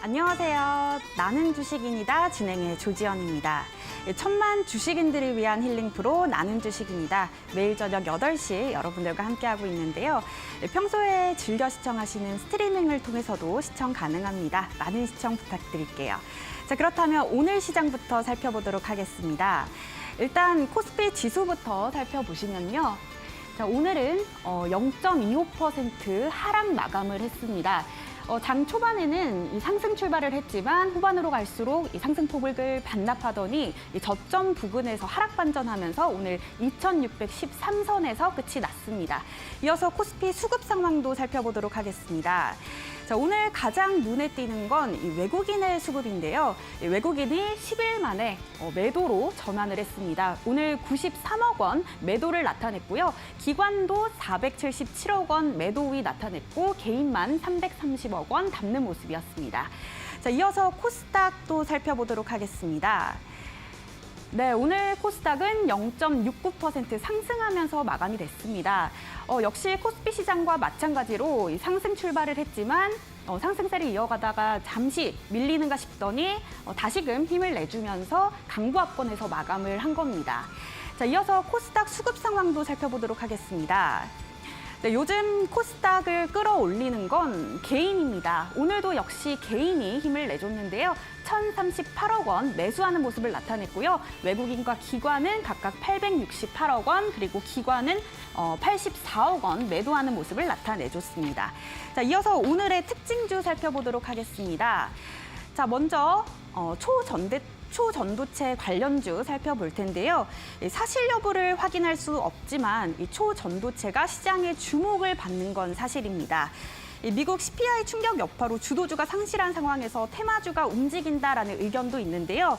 안녕하세요. 나는 주식인이다 진행의 조지연입니다. 천만 주식인들을 위한 힐링 프로 나는 주식인이다. 매일 저녁 8시 여러분들과 함께하고 있는데요. 평소에 즐겨 시청하시는 스트리밍을 통해서도 시청 가능합니다. 많은 시청 부탁드릴게요. 자, 그렇다면 오늘 시장부터 살펴보도록 하겠습니다. 일단 코스피 지수부터 살펴보시면요. 자, 오늘은 0.25% 하락 마감을 했습니다. 장 초반에는 이 상승 출발을 했지만 후반으로 갈수록 이 상승폭을 반납하더니 이 저점 부근에서 하락 반전하면서 오늘 2613선에서 끝이 났습니다. 이어서 코스피 수급 상황도 살펴보도록 하겠습니다. 자, 오늘 가장 눈에 띄는 건 이 외국인의 수급인데요. 이 외국인이 10일 만에 매도로 전환을 했습니다. 오늘 93억 원 매도를 나타냈고요. 기관도 477억 원 매도이 나타냈고 개인만 330억 원 담는 모습이었습니다. 자, 이어서 코스닥도 살펴보도록 하겠습니다. 네, 오늘 코스닥은 0.69% 상승하면서 마감이 됐습니다. 역시 코스피 시장과 마찬가지로 상승 출발을 했지만 상승세를 이어가다가 잠시 밀리는가 싶더니 다시금 힘을 내주면서 강보합권에서 마감을 한 겁니다. 자, 이어서 코스닥 수급 상황도 살펴보도록 하겠습니다. 네, 요즘 코스닥을 끌어올리는 건 개인입니다. 오늘도 역시 개인이 힘을 내줬는데요. 1,038억 원 매수하는 모습을 나타냈고요. 외국인과 기관은 각각 868억 원, 그리고 기관은 84억 원 매도하는 모습을 나타내줬습니다. 자, 오늘의 특징주 살펴보도록 하겠습니다. 자, 먼저 초전도체 관련주 살펴볼 텐데요. 사실 여부를 확인할 수 없지만 이 초전도체가 시장의 주목을 받는 건 사실입니다. 미국 CPI 충격 여파로 주도주가 상실한 상황에서 테마주가 움직인다라는 의견도 있는데요.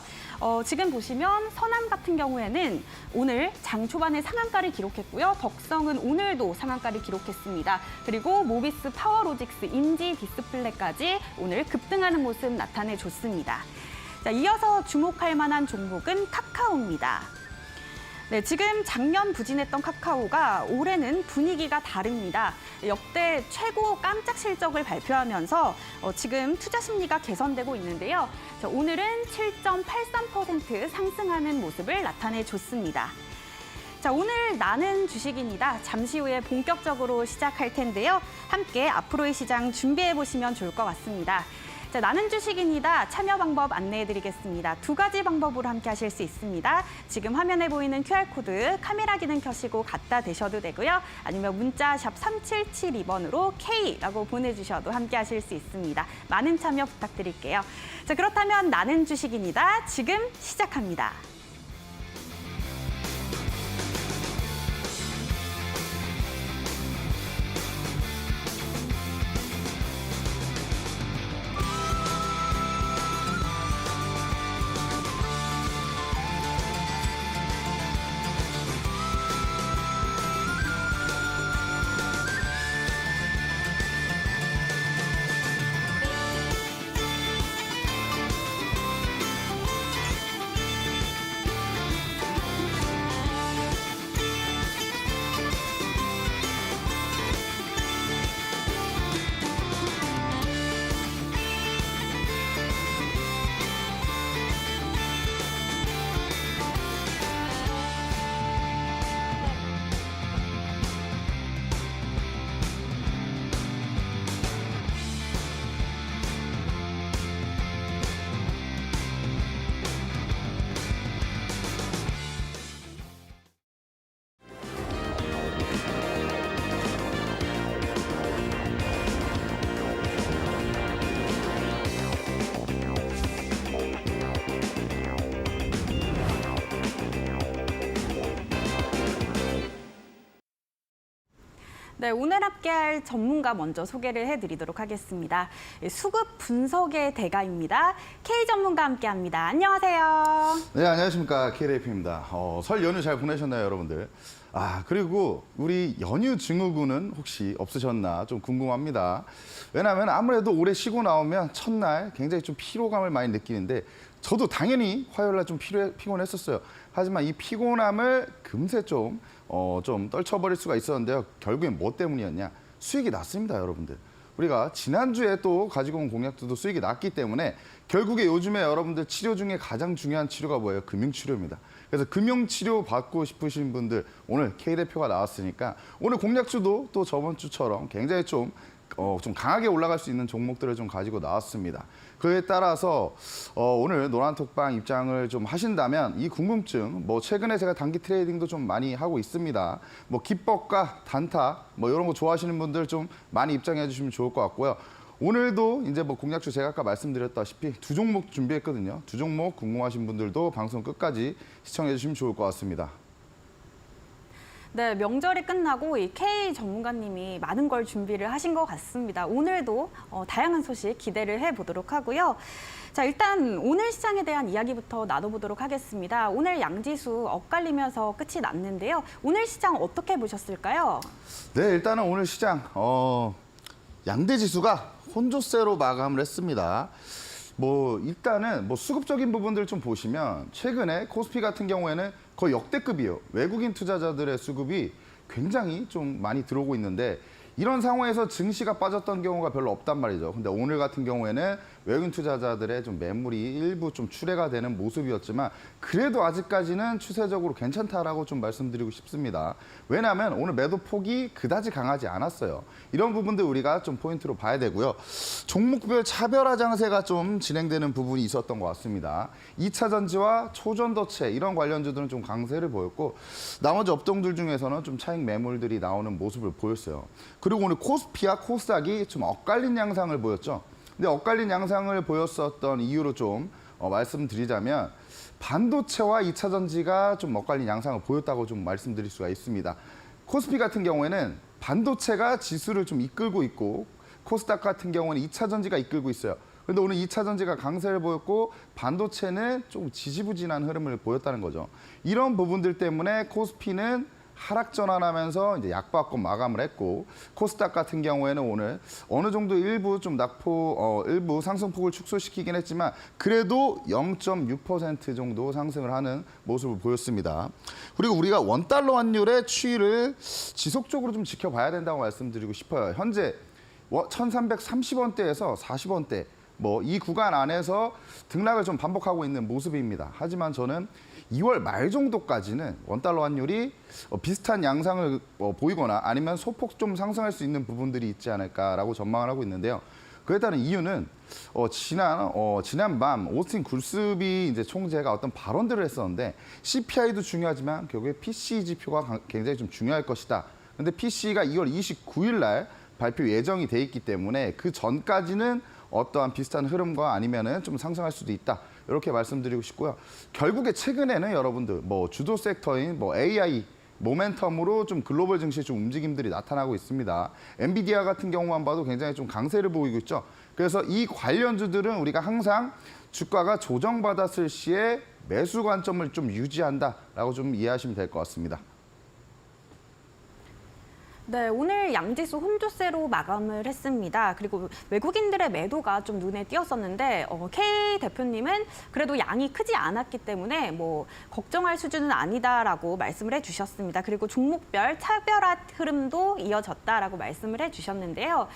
지금 보시면 선암 같은 경우에는 오늘 장 초반에 상한가를 기록했고요. 덕성은 오늘도 상한가를 기록했습니다. 그리고 모비스 파워로직스, 인지 디스플레이까지 오늘 급등하는 모습 나타내줬습니다. 자, 이어서 주목할 만한 종목은 카카오입니다. 네, 지금 작년 부진했던 카카오가 올해는 분위기가 다릅니다. 역대 최고 깜짝 실적을 발표하면서 지금 투자 심리가 개선되고 있는데요. 자, 오늘은 7.83% 상승하는 모습을 나타내줬습니다. 자, 오늘 나는 주식인이다. 잠시 후에 본격적으로 시작할 텐데요. 함께 앞으로의 시장 준비해 보시면 좋을 것 같습니다. 자, 나는 주식인이다. 참여 방법 안내해드리겠습니다. 두 가지 방법으로 함께 하실 수 있습니다. 지금 화면에 보이는 QR코드 카메라 기능 켜시고 갖다 대셔도 되고요. 아니면 문자 샵 3772번으로 K라고 보내주셔도 함께 하실 수 있습니다. 많은 참여 부탁드릴게요. 자, 그렇다면 나는 주식인이다. 지금 시작합니다. 네, 오늘 함께할 전문가 먼저 소개를 해드리도록 하겠습니다. 수급 분석의 대가입니다. K 전문가 함께합니다. 안녕하세요. 네, 안녕하십니까. K레이프입니다. 설 연휴 잘 보내셨나요, 여러분들? 그리고 우리 연휴 증후군은 혹시 없으셨나 좀 궁금합니다. 왜냐하면 아무래도 올해 쉬고 나오면 첫날 굉장히 좀 피로감을 많이 느끼는데 저도 당연히 화요일 날 좀 피곤했었어요. 하지만 이 피곤함을 금세 좀 떨쳐버릴 수가 있었는데요. 결국엔 뭐 때문이었냐? 수익이 났습니다, 여러분들. 우리가 지난주에 또 가지고 온 공약들도 수익이 났기 때문에 결국에 요즘에 여러분들 치료 중에 가장 중요한 치료가 뭐예요? 금융치료입니다. 그래서 금융치료 받고 싶으신 분들 오늘 K대표가 나왔으니까 오늘 공약주도 또 저번 주처럼 굉장히 좀 강하게 올라갈 수 있는 종목들을 좀 가지고 나왔습니다. 그에 따라서 오늘 노란톡방 입장을 좀 하신다면 이 궁금증, 뭐 최근에 제가 단기 트레이딩도 좀 많이 하고 있습니다. 뭐 기법과 단타, 뭐 이런 거 좋아하시는 분들 좀 많이 입장해 주시면 좋을 것 같고요. 오늘도 이제 뭐 공약주 제가 아까 말씀드렸다시피 두 종목 준비했거든요. 두 종목 궁금하신 분들도 방송 끝까지 시청해 주시면 좋을 것 같습니다. 네, 명절이 끝나고 이 K 전문가님이 많은 걸 준비를 하신 것 같습니다. 오늘도 다양한 소식 기대를 해보도록 하고요. 자, 일단 오늘 시장에 대한 이야기부터 나눠보도록 하겠습니다. 오늘 양지수 엇갈리면서 끝이 났는데요. 오늘 시장 어떻게 보셨을까요? 네, 일단은 오늘 시장 양대 지수가 혼조세로 마감을 했습니다. 뭐 일단은 뭐 수급적인 부분들 좀 보시면 최근에 코스피 같은 경우에는 거의 역대급이에요. 외국인 투자자들의 수급이 굉장히 좀 많이 들어오고 있는데 이런 상황에서 증시가 빠졌던 경우가 별로 없단 말이죠. 근데 오늘 같은 경우에는 외국인 투자자들의 좀 매물이 일부 좀 출회가 되는 모습이었지만 그래도 아직까지는 추세적으로 괜찮다라고 좀 말씀드리고 싶습니다. 왜냐하면 오늘 매도 폭이 그다지 강하지 않았어요. 이런 부분들 우리가 좀 포인트로 봐야 되고요. 종목별 차별화 장세가 좀 진행되는 부분이 있었던 것 같습니다. 2차 전지와 초전도체 이런 관련주들은 좀 강세를 보였고 나머지 업종들 중에서는 좀 차익 매물들이 나오는 모습을 보였어요. 그리고 오늘 코스피와 코스닥이 좀 엇갈린 양상을 보였죠. 근데 엇갈린 양상을 보였었던 이유로 좀 말씀드리자면 반도체와 2차 전지가 좀 엇갈린 양상을 보였다고 좀 말씀드릴 수가 있습니다. 코스피 같은 경우에는 반도체가 지수를 좀 이끌고 있고 코스닥 같은 경우는 2차 전지가 이끌고 있어요. 그런데 오늘 2차 전지가 강세를 보였고 반도체는 좀 지지부진한 흐름을 보였다는 거죠. 이런 부분들 때문에 코스피는 하락 전환하면서 이제 약보합권 마감을 했고 코스닥 같은 경우에는 오늘 어느 정도 일부 좀 일부 상승폭을 축소시키긴 했지만 그래도 0.6% 정도 상승을 하는 모습을 보였습니다. 그리고 우리가 원달러 환율의 추이를 지속적으로 좀 지켜봐야 된다고 말씀드리고 싶어요. 현재 1,330원대에서 40원대 뭐 이 구간 안에서 등락을 좀 반복하고 있는 모습입니다. 하지만 저는 2월 말 정도까지는 원달러 환율이 비슷한 양상을 보이거나 아니면 소폭 좀 상승할 수 있는 부분들이 있지 않을까라고 전망을 하고 있는데요. 그에 따른 이유는 지난 밤 오스틴 굴스비 이제 총재가 어떤 발언들을 했었는데 CPI도 중요하지만 결국에 PCE 지표가 굉장히 좀 중요할 것이다. 근데 PCE가 2월 29일 날 발표 예정이 돼 있기 때문에 그 전까지는 어떠한 비슷한 흐름과 아니면은 좀 상승할 수도 있다. 이렇게 말씀드리고 싶고요. 결국에 최근에는 여러분들 뭐 주도 섹터인 뭐 AI 모멘텀으로 좀 글로벌 증시의 좀 움직임들이 나타나고 있습니다. 엔비디아 같은 경우만 봐도 굉장히 좀 강세를 보이고 있죠. 그래서 이 관련주들은 우리가 항상 주가가 조정받았을 시에 매수 관점을 좀 유지한다라고 좀 이해하시면 될 것 같습니다. 네, 오늘 양지수 혼조세로 마감을 했습니다. 그리고 외국인들의 매도가 좀 눈에 띄었었는데 K 대표님은 그래도 양이 크지 않았기 때문에 뭐 걱정할 수준은 아니다라고 말씀을 해주셨습니다. 그리고 종목별 차별화 흐름도 이어졌다라고 말씀을 해주셨는데요.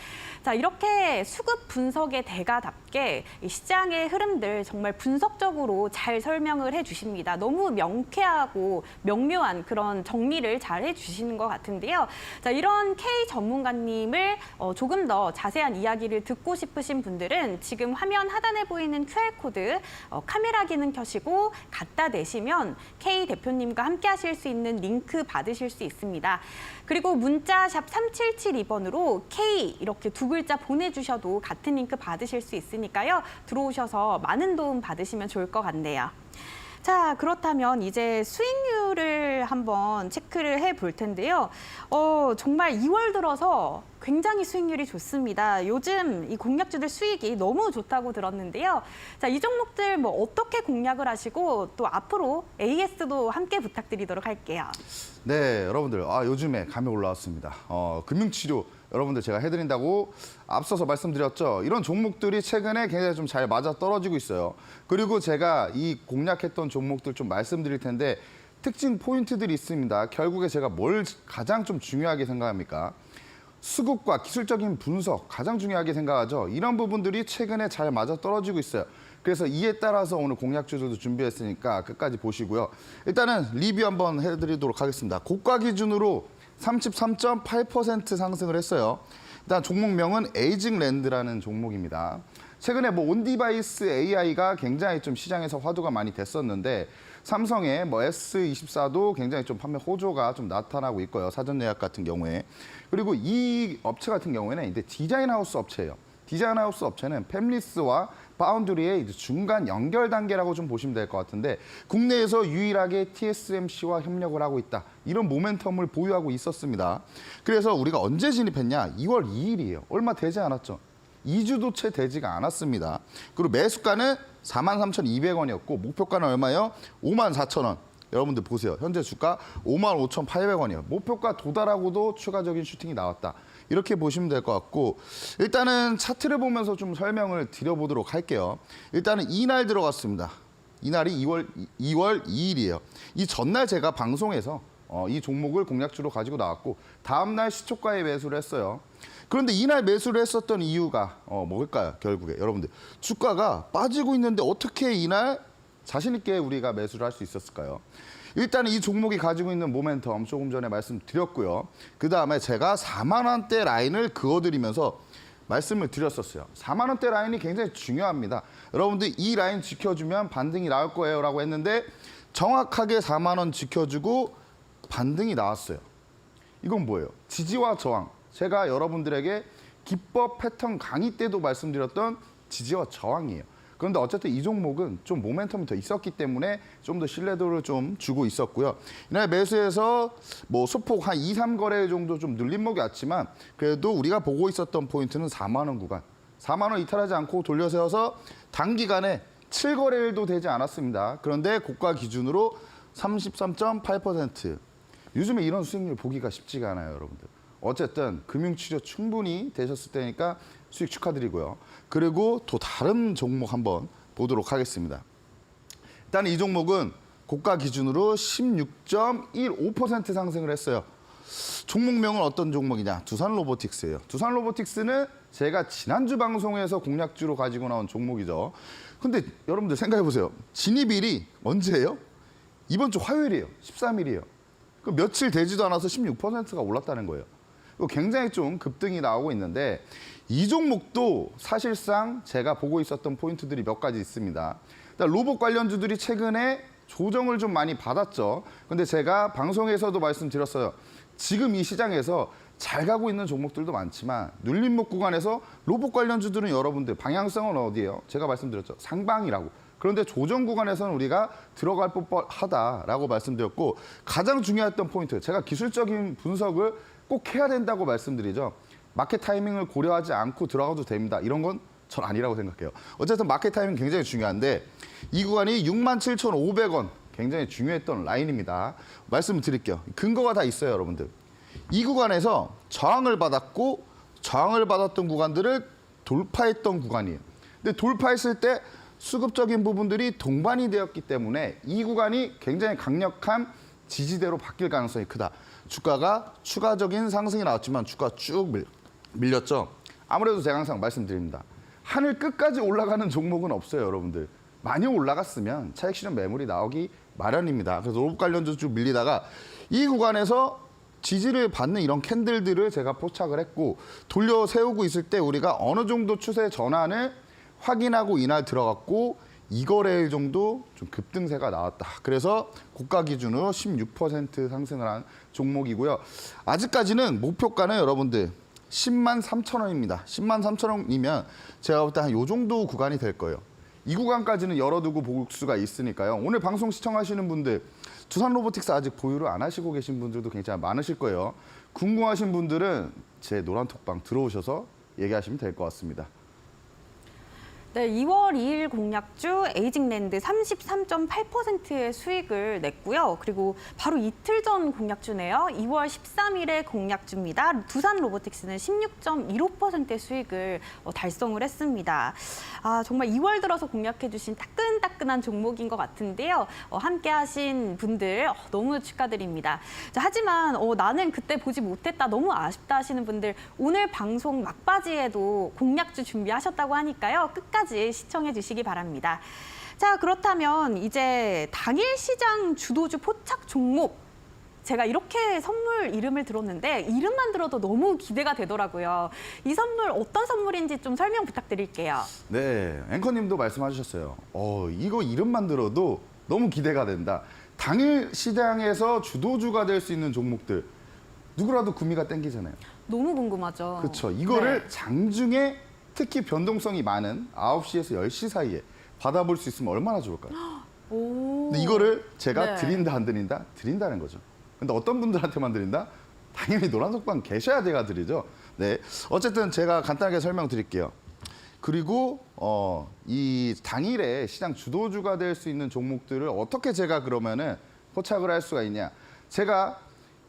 자, 이렇게 수급 분석의 대가답게 이 시장의 흐름들 정말 분석적으로 잘 설명을 해주십니다. 너무 명쾌하고 명료한 그런 정리를 잘 해주시는 것 같은데요. 자, 이런 K 전문가님을 조금 더 자세한 이야기를 듣고 싶으신 분들은 지금 화면 하단에 보이는 QR코드 카메라 기능 켜시고 갖다 대시면 K 대표님과 함께 하실 수 있는 링크 받으실 수 있습니다. 그리고 문자 샵 3772번으로 K 이렇게 두 글자 보내주셔도 같은 링크 받으실 수 있으니까요. 들어오셔서 많은 도움 받으시면 좋을 것 같네요. 자, 그렇다면 이제 수익률을 한번 체크를 해볼 텐데요. 정말 2월 들어서 굉장히 수익률이 좋습니다. 요즘 이 공략주들 수익이 너무 좋다고 들었는데요. 자, 이 종목들 뭐 어떻게 공략을 하시고 또 앞으로 AS도 함께 부탁드리도록 할게요. 네, 여러분들 요즘에 감이 올라왔습니다. 금융치료 여러분들 제가 해드린다고 앞서서 말씀드렸죠. 이런 종목들이 최근에 굉장히 좀 잘 맞아 떨어지고 있어요. 그리고 제가 이 공략했던 종목들 좀 말씀드릴 텐데 특징 포인트들이 있습니다. 결국에 제가 뭘 가장 좀 중요하게 생각합니까? 수급과 기술적인 분석 가장 중요하게 생각하죠. 이런 부분들이 최근에 잘 맞아 떨어지고 있어요. 그래서 이에 따라서 오늘 공략주들도 준비했으니까 끝까지 보시고요. 일단은 리뷰 한번 해드리도록 하겠습니다. 고가 기준으로 33.8% 상승을 했어요. 일단 종목명은 에이징랜드라는 종목입니다. 최근에 뭐 온디바이스 AI가 굉장히 좀 시장에서 화두가 많이 됐었는데 삼성의 뭐 S24도 굉장히 좀 판매 호조가 좀 나타나고 있고요. 사전 예약 같은 경우에. 그리고 이 업체 같은 경우에는 이제 디자인 하우스 업체예요. 디자인 하우스 업체는 팹리스와 파운드리의 이제 중간 연결 단계라고 좀 보시면 될 것 같은데 국내에서 유일하게 TSMC와 협력을 하고 있다. 이런 모멘텀을 보유하고 있었습니다. 그래서 우리가 언제 진입했냐? 2월 2일이에요. 얼마 되지 않았죠. 2주도 채 되지가 않았습니다. 그리고 매수가는 43,200원이었고 목표가는 얼마예요? 54,000원. 여러분들 보세요. 현재 주가 55,800원이에요. 목표가 도달하고도 추가적인 슈팅이 나왔다. 이렇게 보시면 될 것 같고 일단은 차트를 보면서 좀 설명을 드려보도록 할게요. 일단은 이날 들어갔습니다. 이날이 2월 2일이에요. 이 전날 제가 방송에서 이 종목을 공략주로 가지고 나왔고 다음날 시초가에 매수를 했어요. 그런데 이날 매수를 했었던 이유가 뭘까요? 결국에 여러분들 주가가 빠지고 있는데 어떻게 이날 자신 있게 우리가 매수를 할 수 있었을까요? 일단 이 종목이 가지고 있는 모멘텀 조금 전에 말씀드렸고요. 그다음에 제가 4만 원대 라인을 그어드리면서 말씀을 드렸었어요. 4만 원대 라인이 굉장히 중요합니다. 여러분들 이 라인 지켜주면 반등이 나올 거예요 라고 했는데 정확하게 4만 원 지켜주고 반등이 나왔어요. 이건 뭐예요? 지지와 저항. 제가 여러분들에게 기법 패턴 강의 때도 말씀드렸던 지지와 저항이에요. 그런데 어쨌든 이 종목은 좀 모멘텀이 더 있었기 때문에 좀 더 신뢰도를 좀 주고 있었고요. 이날 매수해서 뭐 소폭 한 2, 3거래 정도 좀 눌림목이 왔지만 그래도 우리가 보고 있었던 포인트는 4만 원 구간. 4만 원 이탈하지 않고 돌려세워서 단기간에 7거래일도 되지 않았습니다. 그런데 고가 기준으로 33.8%. 요즘에 이런 수익률 보기가 쉽지가 않아요, 여러분들. 어쨌든 금융치료 충분히 되셨을 때니까 수익 축하드리고요. 그리고 또 다른 종목 한번 보도록 하겠습니다. 일단 이 종목은 고가 기준으로 16.15% 상승을 했어요. 종목명은 어떤 종목이냐? 두산로보틱스예요. 두산로보틱스는 제가 지난주 방송에서 공략주로 가지고 나온 종목이죠. 근데 여러분들 생각해 보세요. 진입일이 언제예요? 이번 주 화요일이에요. 13일이에요. 그 며칠 되지도 않아서 16%가 올랐다는 거예요. 이거 굉장히 좀 급등이 나오고 있는데 이 종목도 사실상 제가 보고 있었던 포인트들이 몇 가지 있습니다. 일단 로봇 관련주들이 최근에 조정을 좀 많이 받았죠. 근데 제가 방송에서도 말씀드렸어요. 지금 이 시장에서 잘 가고 있는 종목들도 많지만 눌림목 구간에서 로봇 관련주들은 여러분들 방향성은 어디예요? 제가 말씀드렸죠. 상방이라고. 그런데 조정 구간에서는 우리가 들어갈 법하다라고 말씀드렸고 가장 중요했던 포인트. 제가 기술적인 분석을 꼭 해야 된다고 말씀드리죠. 마켓 타이밍을 고려하지 않고 들어가도 됩니다. 이런 건 전 아니라고 생각해요. 어쨌든 마켓 타이밍 굉장히 중요한데 이 구간이 67,500원 굉장히 중요했던 라인입니다. 말씀드릴게요. 근거가 다 있어요, 여러분들. 이 구간에서 저항을 받았고 저항을 받았던 구간들을 돌파했던 구간이에요. 근데 돌파했을 때 수급적인 부분들이 동반이 되었기 때문에 이 구간이 굉장히 강력한 지지대로 바뀔 가능성이 크다. 주가가 추가적인 상승이 나왔지만 주가가 쭉 밀렸죠. 아무래도 제가 항상 말씀드립니다. 하늘 끝까지 올라가는 종목은 없어요, 여러분들. 많이 올라갔으면 차익 실현 매물이 나오기 마련입니다. 그래서 로봇 관련주 쭉 밀리다가 이 구간에서 지지를 받는 이런 캔들들을 제가 포착을 했고 돌려 세우고 있을 때 우리가 어느 정도 추세 전환을 확인하고 이날 들어갔고 2거래일 정도 좀 급등세가 나왔다. 그래서 고가 기준으로 16% 상승을 한 종목이고요. 아직까지는 목표가는 여러분들 10만 3천 원입니다. 10만 3천 원이면 제가 볼 때 한 요 정도 구간이 될 거예요. 이 구간까지는 열어두고 볼 수가 있으니까요. 오늘 방송 시청하시는 분들 두산로보틱스 아직 보유를 안 하시고 계신 분들도 굉장히 많으실 거예요. 궁금하신 분들은 제 노란톡방 들어오셔서 얘기하시면 될 것 같습니다. 네, 2월 2일 공략주 에이징랜드 33.8%의 수익을 냈고요. 그리고 바로 이틀 전 공략주네요. 2월 13일에 공략주입니다. 두산 로보틱스는 16.15%의 수익을 달성을 했습니다. 아, 정말 2월 들어서 공략해주신 따끈따끈한 종목인 것 같은데요. 함께 하신 분들 너무 축하드립니다. 자, 하지만 나는 그때 보지 못했다, 너무 아쉽다 하시는 분들 오늘 방송 막바지에도 공략주 준비하셨다고 하니까요. 끝까지 시청해 주시기 바랍니다. 자, 그렇다면 이제 당일 시장 주도주 포착 종목, 제가 이렇게 선물 이름을 들었는데 이름만 들어도 너무 기대가 되더라고요. 이 선물 어떤 선물인지 좀 설명 부탁드릴게요. 네, 앵커님도 말씀하셨어요. 이거 이름만 들어도 너무 기대가 된다. 당일 시장에서 주도주가 될 수 있는 종목들, 누구라도 구미가 땡기잖아요. 너무 궁금하죠. 그렇죠. 이거를 네. 장중에 특히 변동성이 많은 9시에서 10시 사이에 받아볼 수 있으면 얼마나 좋을까요? 오. 근데 이거를 제가 네. 드린다 안 드린다? 드린다는 거죠. 근데 어떤 분들한테만 드린다? 당연히 노란속방 계셔야 제가 드리죠. 네, 어쨌든 제가 간단하게 설명드릴게요. 그리고 이 당일에 시장 주도주가 될 수 있는 종목들을 어떻게 제가 그러면은 포착을 할 수가 있냐? 제가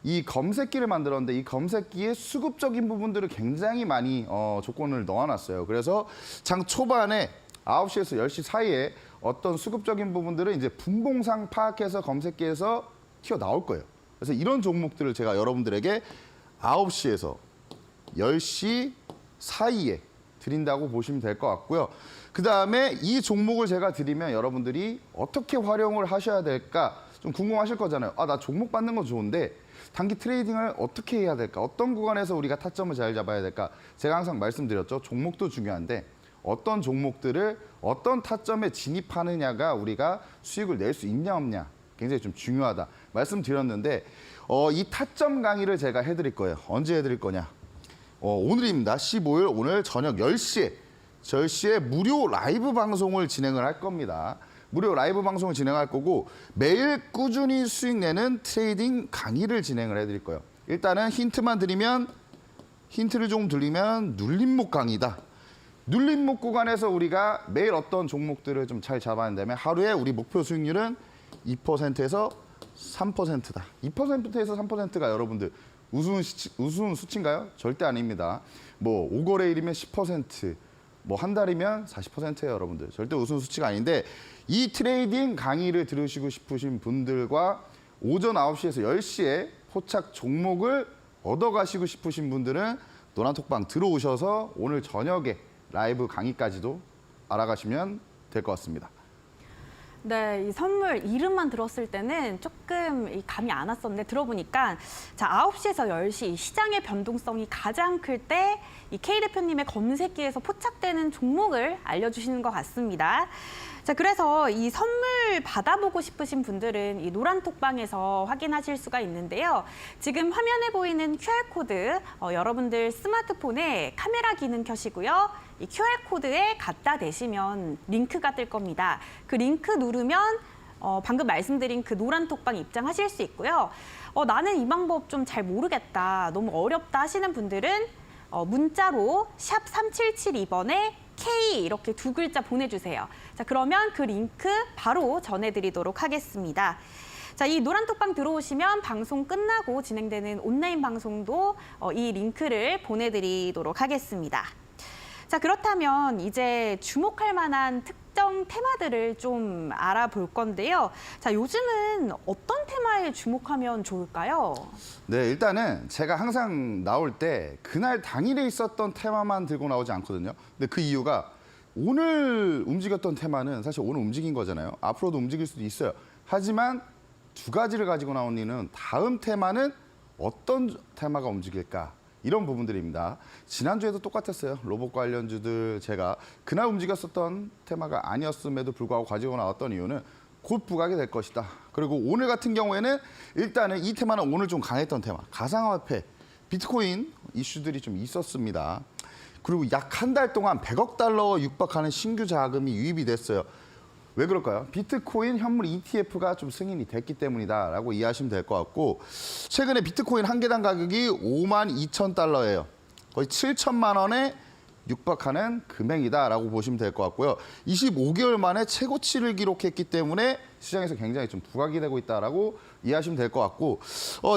이 검색기를 만들었는데 이 검색기에 수급적인 부분들을 굉장히 많이 조건을 넣어놨어요. 그래서 장 초반에 9시에서 10시 사이에 어떤 수급적인 부분들은 이제 분봉상 파악해서 검색기에서 튀어나올 거예요. 그래서 이런 종목들을 제가 여러분들에게 9시에서 10시 사이에 드린다고 보시면 될 것 같고요. 그다음에 이 종목을 제가 드리면 여러분들이 어떻게 활용을 하셔야 될까 좀 궁금하실 거잖아요. 아, 나 종목 받는 거 좋은데 단기 트레이딩을 어떻게 해야 될까? 어떤 구간에서 우리가 타점을 잘 잡아야 될까? 제가 항상 말씀드렸죠. 종목도 중요한데 어떤 종목들을 어떤 타점에 진입하느냐가 우리가 수익을 낼 수 있냐 없냐 굉장히 좀 중요하다 말씀드렸는데 이 타점 강의를 제가 해드릴 거예요. 언제 해드릴 거냐? 오늘입니다. 15일 오늘 저녁 10시에 무료 라이브 방송을 진행을 할 겁니다. 무료 라이브 방송을 진행할 거고 매일 꾸준히 수익 내는 트레이딩 강의를 진행을 해드릴 거예요. 일단은 힌트를 좀 드리면 눌림목 강의다. 눌림목 구간에서 우리가 매일 어떤 종목들을 좀 잘 잡아낸다면 하루에 우리 목표 수익률은 2%에서 3%다. 2%에서 3%가 여러분들 우스운 수치인가요? 절대 아닙니다. 뭐 5거래일이면 10%, 뭐 한 달이면 40%예요, 여러분들. 절대 우스운 수치가 아닌데 이 트레이딩 강의를 들으시고 싶으신 분들과 오전 9시에서 10시에 포착 종목을 얻어가시고 싶으신 분들은 노란톡방 들어오셔서 오늘 저녁에 라이브 강의까지도 알아가시면 될 것 같습니다. 네, 이 선물 이름만 들었을 때는 조금 감이 안 왔었는데 들어보니까 자, 9시에서 10시 시장의 변동성이 가장 클 때 이 K 대표님의 검색기에서 포착되는 종목을 알려주시는 것 같습니다. 자, 그래서 이 선물 받아보고 싶으신 분들은 이 노란톡방에서 확인하실 수가 있는데요. 지금 화면에 보이는 QR코드 여러분들 스마트폰에 카메라 기능 켜시고요. 이 QR코드에 갖다 대시면 링크가 뜰 겁니다. 그 링크 누르면 방금 말씀드린 그 노란톡방 입장하실 수 있고요. 나는 이 방법 좀 잘 모르겠다, 너무 어렵다 하시는 분들은 문자로 샵 3772번에 K 이렇게 두 글자 보내주세요. 자, 그러면 그 링크 바로 전해드리도록 하겠습니다. 자, 이 노란톡방 들어오시면 방송 끝나고 진행되는 온라인 방송도 이 링크를 보내드리도록 하겠습니다. 자, 그렇다면 이제 주목할 만한 특정 테마들을 좀 알아볼 건데요. 자, 요즘은 어떤 테마에 주목하면 좋을까요? 네, 일단은 제가 항상 나올 때 그날 당일에 있었던 테마만 들고 나오지 않거든요. 근데 그 이유가 오늘 움직였던 테마는 사실 오늘 움직인 거잖아요. 앞으로도 움직일 수도 있어요. 하지만 두 가지를 가지고 나온 이유는 다음 테마는 어떤 테마가 움직일까? 이런 부분들입니다. 지난주에도 똑같았어요. 로봇 관련주들 제가 그날 움직였었던 테마가 아니었음에도 불구하고 가지고 나왔던 이유는 곧 부각이 될 것이다. 그리고 오늘 같은 경우에는 일단은 이 테마는 오늘 좀 강했던 테마. 가상화폐, 비트코인 이슈들이 좀 있었습니다. 그리고 약 한 달 동안 100억 달러 육박하는 신규 자금이 유입이 됐어요. 왜 그럴까요? 비트코인 현물 ETF가 좀 승인이 됐기 때문이다라고 이해하시면 될 것 같고 최근에 비트코인 한 개당 가격이 52,000달러예요. 거의 7천만 원에 육박하는 금액이다라고 보시면 될 것 같고요. 25개월 만에 최고치를 기록했기 때문에 시장에서 굉장히 좀 부각이 되고 있다라고 이해하시면 될 것 같고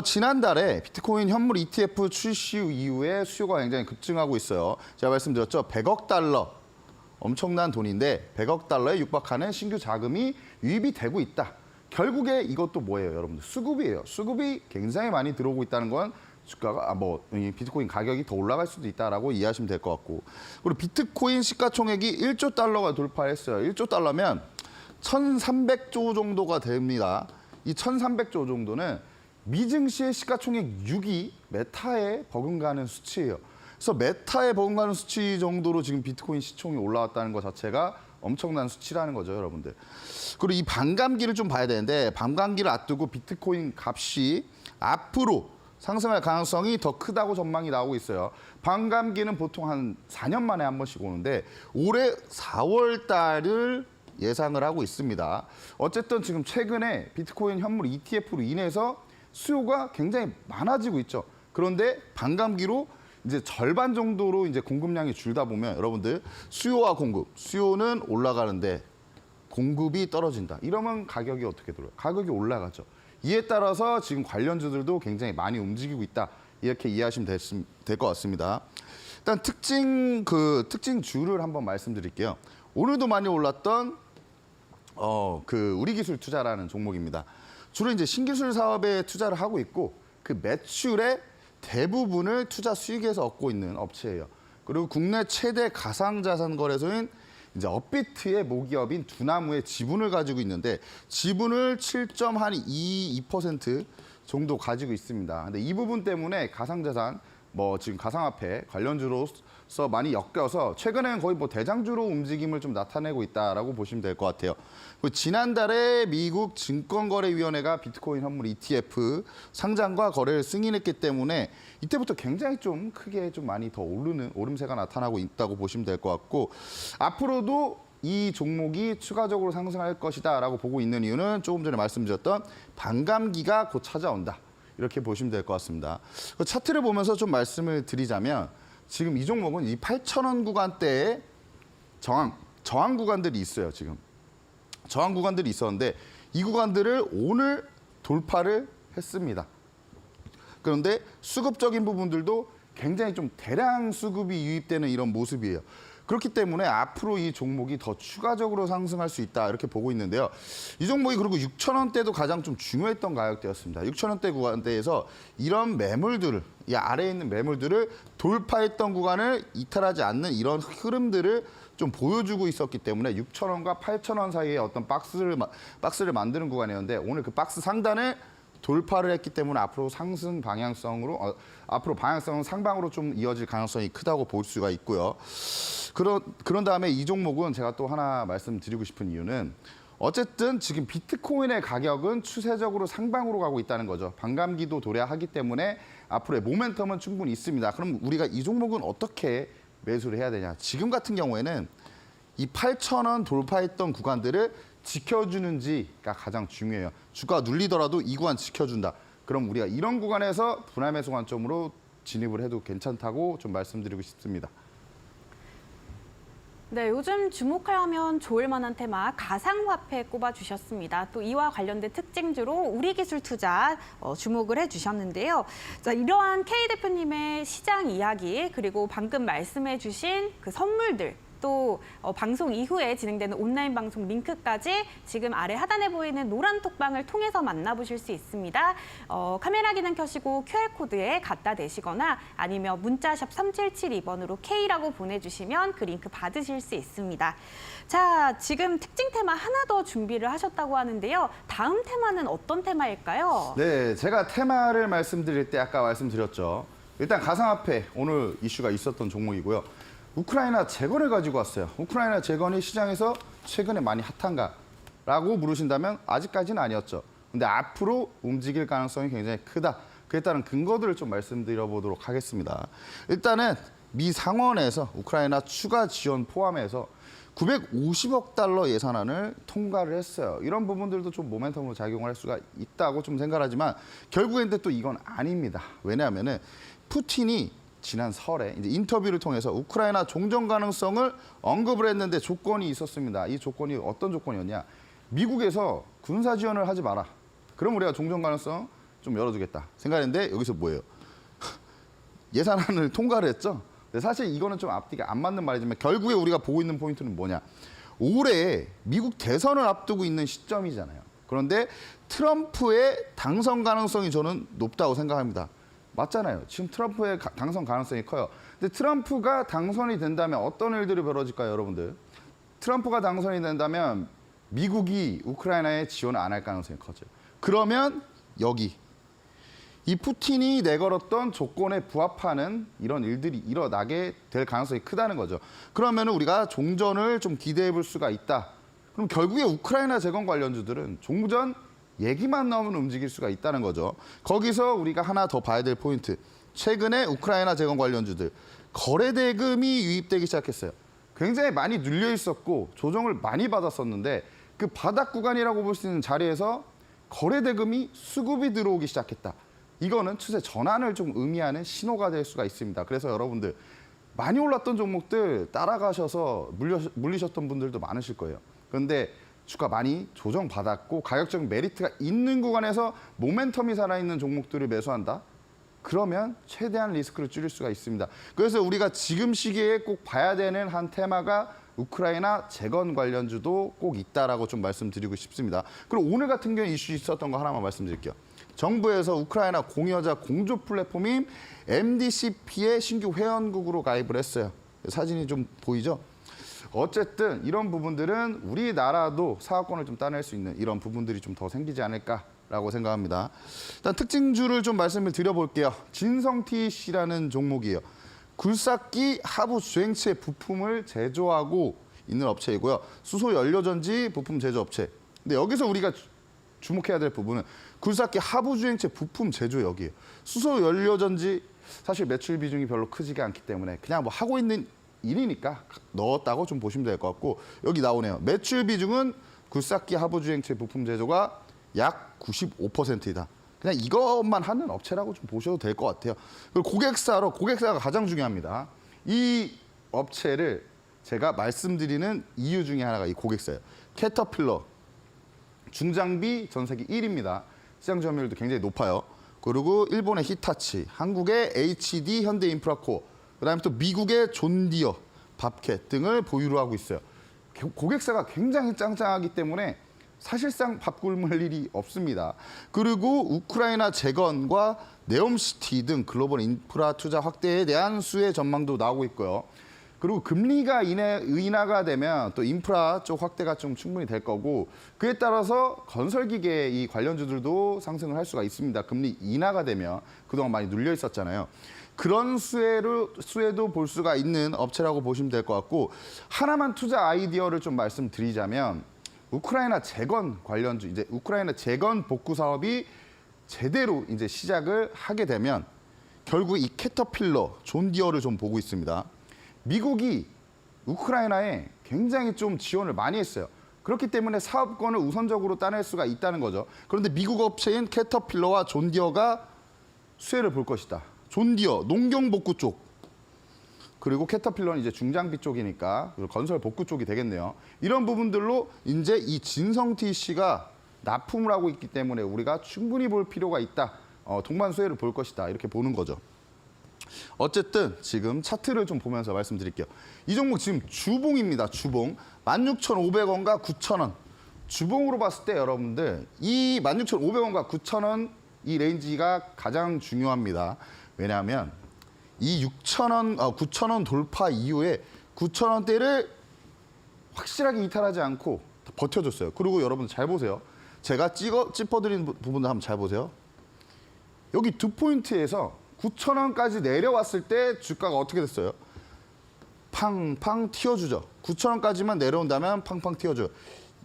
지난달에 비트코인 현물 ETF 출시 이후에 수요가 굉장히 급증하고 있어요. 제가 말씀드렸죠. 100억 달러. 엄청난 돈인데 100억 달러에 육박하는 신규 자금이 유입이 되고 있다. 결국에 이것도 뭐예요, 여러분들? 수급이에요. 수급이 굉장히 많이 들어오고 있다는 건 주가가 이 비트코인 가격이 더 올라갈 수도 있다라고 이해하시면 될 것 같고 그리고 비트코인 시가총액이 1조 달러가 돌파했어요. 1조 달러면 1,300조 정도가 됩니다. 이 1,300조 정도는 미증시의 시가총액 6위 메타에 버금가는 수치예요. 그래서 메타에 버금가는 수치 정도로 지금 비트코인 시총이 올라왔다는 것 자체가 엄청난 수치라는 거죠, 여러분들. 그리고 이 반감기를 좀 봐야 되는데 반감기를 앞두고 비트코인 값이 앞으로 상승할 가능성이 더 크다고 전망이 나오고 있어요. 반감기는 보통 한 4년 만에 한 번씩 오는데 올해 4월 달을 예상을 하고 있습니다. 어쨌든 지금 최근에 비트코인 현물 ETF로 인해서 수요가 굉장히 많아지고 있죠. 그런데 반감기로 이제 절반 정도로 이제 공급량이 줄다 보면 여러분들 수요와 공급, 수요는 올라가는데 공급이 떨어진다. 이러면 가격이 어떻게 들어요? 가격이 올라가죠. 이에 따라서 지금 관련주들도 굉장히 많이 움직이고 있다. 이렇게 이해하시면 될 것 같습니다. 일단 특징 주를 한번 말씀드릴게요. 오늘도 많이 올랐던 우리기술 투자라는 종목입니다. 주로 이제 신기술 사업에 투자를 하고 있고 그 매출의 대부분을 투자 수익에서 얻고 있는 업체예요. 그리고 국내 최대 가상자산 거래소인 이제 업비트의 모기업인 두나무의 지분을 가지고 있는데 지분을 7.22% 정도 가지고 있습니다. 근데 이 부분 때문에 가상자산 지금 가상화폐 관련주로서 많이 엮여서 최근에는 거의 대장주로 움직임을 좀 나타내고 있다라고 보시면 될 것 같아요. 그리고 지난달에 미국 증권거래위원회가 비트코인 현물 ETF 상장과 거래를 승인했기 때문에 이때부터 굉장히 좀 크게 좀 많이 더 오르는 오름세가 나타나고 있다고 보시면 될 것 같고 앞으로도 이 종목이 추가적으로 상승할 것이다라고 보고 있는 이유는 조금 전에 말씀드렸던 반감기가 곧 찾아온다. 이렇게 보시면 될 것 같습니다. 차트를 보면서 좀 말씀을 드리자면 지금 이 종목은 이 8,000원 구간대에 저항 구간들이 있어요. 지금 저항 구간들이 있었는데 이 구간들을 오늘 돌파를 했습니다. 그런데 수급적인 부분들도 굉장히 좀 대량 수급이 유입되는 이런 모습이에요. 그렇기 때문에 앞으로 이 종목이 더 추가적으로 상승할 수 있다 이렇게 보고 있는데요. 이 종목이 그리고 6,000원대도 가장 좀 중요했던 가격대였습니다. 6,000원대 구간대에서 이런 매물들을 이 아래에 있는 매물들을 돌파했던 구간을 이탈하지 않는 이런 흐름들을 좀 보여주고 있었기 때문에 6,000원과 8,000원 사이에 어떤 박스를 만드는 구간이었는데 오늘 그 박스 상단을 돌파를 했기 때문에 앞으로 상승 방향성으로 앞으로 방향성은 상방으로 좀 이어질 가능성이 크다고 볼 수가 있고요. 그런 다음에 이 종목은 제가 또 하나 말씀드리고 싶은 이유는 어쨌든 지금 비트코인의 가격은 추세적으로 상방으로 가고 있다는 거죠. 반감기도 도래하기 때문에 앞으로의 모멘텀은 충분히 있습니다. 그럼 우리가 이 종목은 어떻게 매수를 해야 되냐? 지금 같은 경우에는 이 8,000원 돌파했던 구간들을 지켜주는지가 가장 중요해요. 주가 눌리더라도 이 구간 지켜준다. 그럼 우리가 이런 구간에서 분할 매수 관점으로 진입을 해도 괜찮다고 좀 말씀드리고 싶습니다. 네, 요즘 주목하면 좋을 만한 테마 가상화폐 꼽아주셨습니다. 또 이와 관련된 특징주로 우리기술 투자 주목을 해주셨는데요. 자, 이러한 K 대표님의 시장 이야기 그리고 방금 말씀해주신 그 선물들 또 방송 이후에 진행되는 온라인 방송 링크까지 지금 아래 하단에 보이는 노란 톡방을 통해서 만나보실 수 있습니다. 카메라 기능 켜시고 QR코드에 갖다 대시거나 아니면 문자샵 3772번으로 K라고 보내주시면 그 링크 받으실 수 있습니다. 자, 지금 특징 테마 하나 더 준비를 하셨다고 하는데요. 다음 테마는 어떤 테마일까요? 네, 제가 테마를 말씀드릴 때 아까 말씀드렸죠. 일단 가상화폐 오늘 이슈가 있었던 종목이고요. 우크라이나 재건을 가지고 왔어요. 우크라이나 재건이 시장에서 최근에 많이 핫한가라고 물으신다면 아직까지는 아니었죠. 근데 앞으로 움직일 가능성이 굉장히 크다. 그에 따른 근거들을 좀 말씀드려보도록 하겠습니다. 일단은 미 상원에서 우크라이나 추가 지원 포함해서 950억 달러 예산안을 통과를 했어요. 이런 부분들도 좀 모멘텀으로 작용할 수가 있다고 좀 생각하지만 결국엔 또 이건 아닙니다. 왜냐하면은 푸틴이 지난 설에 이제 인터뷰를 통해서 우크라이나 종전 가능성을 언급을 했는데 조건이 있었습니다. 이 조건이 어떤 조건이었냐? 미국에서 군사 지원을 하지 마라. 그럼 우리가 종전 가능성 좀 열어주겠다 생각했는데 여기서 뭐예요? 예산안을 통과를 했죠. 근데 사실 이거는 좀 앞뒤가 안 맞는 말이지만 결국에 우리가 보고 있는 포인트는 뭐냐? 올해 미국 대선을 앞두고 있는 시점이잖아요. 그런데 트럼프의 당선 가능성이 저는 높다고 생각합니다. 맞잖아요. 지금 트럼프의 당선 가능성이 커요. 근데 트럼프가 당선이 된다면 어떤 일들이 벌어질까요, 여러분들? 트럼프가 당선이 된다면 미국이 우크라이나에 지원을 안 할 가능성이 커져요. 그러면 여기 이 푸틴이 내걸었던 조건에 부합하는 이런 일들이 일어나게 될 가능성이 크다는 거죠. 그러면 우리가 종전을 좀 기대해 볼 수가 있다. 그럼 결국에 우크라이나 재건 관련주들은 종전 얘기만 나오면 움직일 수가 있다는 거죠. 거기서 우리가 하나 더 봐야 될 포인트. 최근에 우크라이나 재건 관련주들 거래 대금이 유입되기 시작했어요. 굉장히 많이 눌려 있었고 조정을 많이 받았었는데 그 바닥 구간이라고 볼 수 있는 자리에서 거래 대금이 수급이 들어오기 시작했다. 이거는 추세 전환을 좀 의미하는 신호가 될 수가 있습니다. 그래서 여러분들 많이 올랐던 종목들 따라가셔서 물리셨던 분들도 많으실 거예요. 그런데 주가 많이 조정받았고 가격적 메리트가 있는 구간에서 모멘텀이 살아있는 종목들을 매수한다? 그러면 최대한 리스크를 줄일 수가 있습니다. 그래서 우리가 지금 시기에 꼭 봐야 되는 한 테마가 우크라이나 재건 관련주도 꼭 있다라고 좀 말씀드리고 싶습니다. 그리고 오늘 같은 경우에 이슈 있었던 거 하나만 말씀드릴게요. 정부에서 우크라이나 공여자 공조 플랫폼인 MDCP의 신규 회원국으로 가입을 했어요. 사진이 좀 보이죠? 어쨌든 이런 부분들은 우리나라도 사업권을 좀 따낼 수 있는 이런 부분들이 좀 더 생기지 않을까라고 생각합니다. 일단 특징주를 좀 말씀을 드려볼게요. 진성TC라는 종목이에요. 굴삭기 하부 주행체 부품을 제조하고 있는 업체이고요. 수소 연료전지 부품 제조업체. 근데 여기서 우리가 주목해야 될 부분은 굴삭기 하부 주행체 부품 제조역이에요. 수소 연료전지 사실 매출 비중이 별로 크지가 않기 때문에 그냥 뭐 하고 있는 일이니까 넣었다고 좀 보시면 될 것 같고 여기 나오네요. 매출 비중은 굴삭기 하부 주행체 부품 제조가 약 95%이다. 그냥 이것만 하는 업체라고 좀 보셔도 될 것 같아요. 그리고 고객사가 가장 중요합니다. 이 업체를 제가 말씀드리는 이유 중에 하나가 이 고객사예요. 캐터필러, 중장비 전 세계 1위입니다. 시장 점유율도 굉장히 높아요. 그리고 일본의 히타치, 한국의 HD 현대인프라코어, 그다음에 또 미국의 존디어, 밥캣 등을 보유로 하고 있어요. 고객사가 굉장히 짱짱하기 때문에 사실상 밥 굶을 일이 없습니다. 그리고 우크라이나 재건과 네옴시티 등 글로벌 인프라 투자 확대에 대한 수혜 전망도 나오고 있고요. 그리고 금리가 인하가 되면 또 인프라 쪽 확대가 좀 충분히 될 거고 그에 따라서 건설기계 이 관련주들도 상승을 할 수가 있습니다. 금리 인하가 되면 그동안 많이 눌려 있었잖아요. 그런 수혜도 볼 수가 있는 업체라고 보시면 될 것 같고 하나만 투자 아이디어를 좀 말씀드리자면 우크라이나 재건 관련주, 이제 우크라이나 재건 복구 사업이 제대로 이제 시작을 하게 되면 결국 이 캐터필러, 존디어를 좀 보고 있습니다. 미국이 우크라이나에 굉장히 좀 지원을 많이 했어요. 그렇기 때문에 사업권을 우선적으로 따낼 수가 있다는 거죠. 그런데 미국 업체인 캐터필러와 존디어가 수혜를 볼 것이다. 존디어, 농경 복구 쪽. 그리고 캐터필러는 이제 중장비 쪽이니까 건설 복구 쪽이 되겠네요. 이런 부분들로 이제 이 진성TC가 납품을 하고 있기 때문에 우리가 충분히 볼 필요가 있다. 동반 수혜를 볼 것이다. 이렇게 보는 거죠. 어쨌든 지금 차트를 좀 보면서 말씀드릴게요. 이 종목 지금 주봉입니다. 주봉. 16,500원과 9,000원. 주봉으로 봤을 때 여러분들 이 16,500원과 9,000원 이 레인지가 가장 중요합니다. 왜냐하면 이 9,000원 돌파 이후에 9,000원대를 확실하게 이탈하지 않고 버텨줬어요. 그리고 여러분 잘 보세요. 제가 짚어드린 부분들 한번 잘 보세요. 여기 두 포인트에서 9,000원까지 내려왔을 때 주가가 어떻게 됐어요? 팡팡 튀어주죠. 9,000원까지만 내려온다면 팡팡 튀어줘요.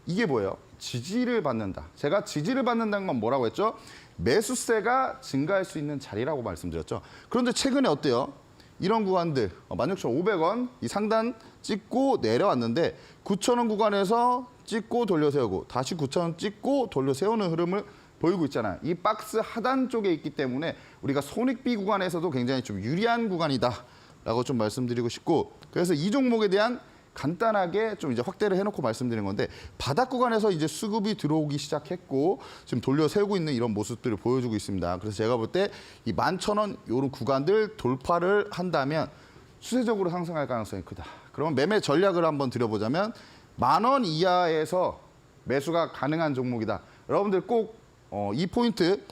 이게 뭐예요? 지지를 받는다. 제가 지지를 받는다는 건 뭐라고 했죠? 매수세가 증가할 수 있는 자리라고 말씀드렸죠. 그런데 최근에 어때요? 이런 구간들 16,500원 이 상단 찍고 내려왔는데 9,000원 구간에서 찍고 돌려세우고 다시 9,000원 찍고 돌려세우는 흐름을 보이고 있잖아요. 이 박스 하단 쪽에 있기 때문에 우리가 손익비 구간에서도 굉장히 좀 유리한 구간이다라고 좀 말씀드리고 싶고, 그래서 이 종목에 대한 간단하게 좀 이제 확대를 해놓고 말씀드리는 건데, 바닥 구간에서 이제 수급이 들어오기 시작했고 지금 돌려 세우고 있는 이런 모습들을 보여주고 있습니다. 그래서 제가 볼 때 이 11,000원 이런 구간들 돌파를 한다면 수세적으로 상승할 가능성이 크다. 그러면 매매 전략을 한번 드려보자면 10,000원 이하에서 매수가 가능한 종목이다. 여러분들 꼭 이 포인트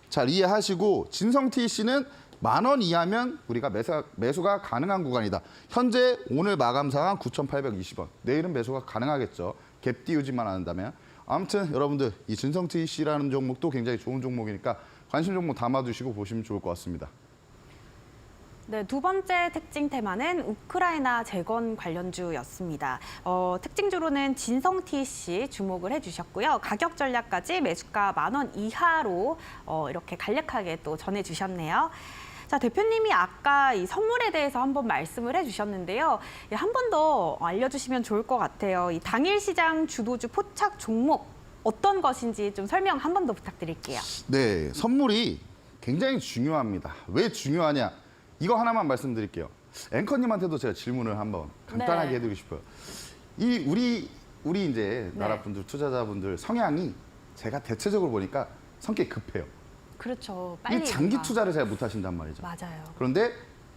잘 이해하시고, 진성 TC는 10,000원 이하면 우리가 매수가 가능한 구간이다. 현재 오늘 마감 상황 9,820원. 내일은 매수가 가능하겠죠. 갭 띄우지만 않는다면. 아무튼 여러분들 이 진성 TC라는 종목도 굉장히 좋은 종목이니까 관심 종목 담아두시고 보시면 좋을 것 같습니다. 네, 두 번째 특징 테마는 우크라이나 재건 관련주였습니다. 특징주로는 진성 TC 주목을 해주셨고요. 가격 전략까지 매수가 10,000원 이하로 이렇게 간략하게 또 전해주셨네요. 자, 대표님이 아까 이 선물에 대해서 한번 말씀을 해주셨는데요. 한 번 더 알려주시면 좋을 것 같아요. 이 당일 시장 주도주 포착 종목 어떤 것인지 좀 설명 한 번 더 부탁드릴게요. 네, 선물이 굉장히 중요합니다. 왜 중요하냐? 이거 하나만 말씀드릴게요. 앵커님한테도 제가 질문을 한번 간단하게 네. 해드리고 싶어요. 이 우리 이제 나라 분들, 투자자분들 성향이 제가 대체적으로 보니까 성격이 급해요. 그렇죠. 빨리 이 장기 뭔가. 투자를 잘 못하신단 말이죠. 맞아요. 그런데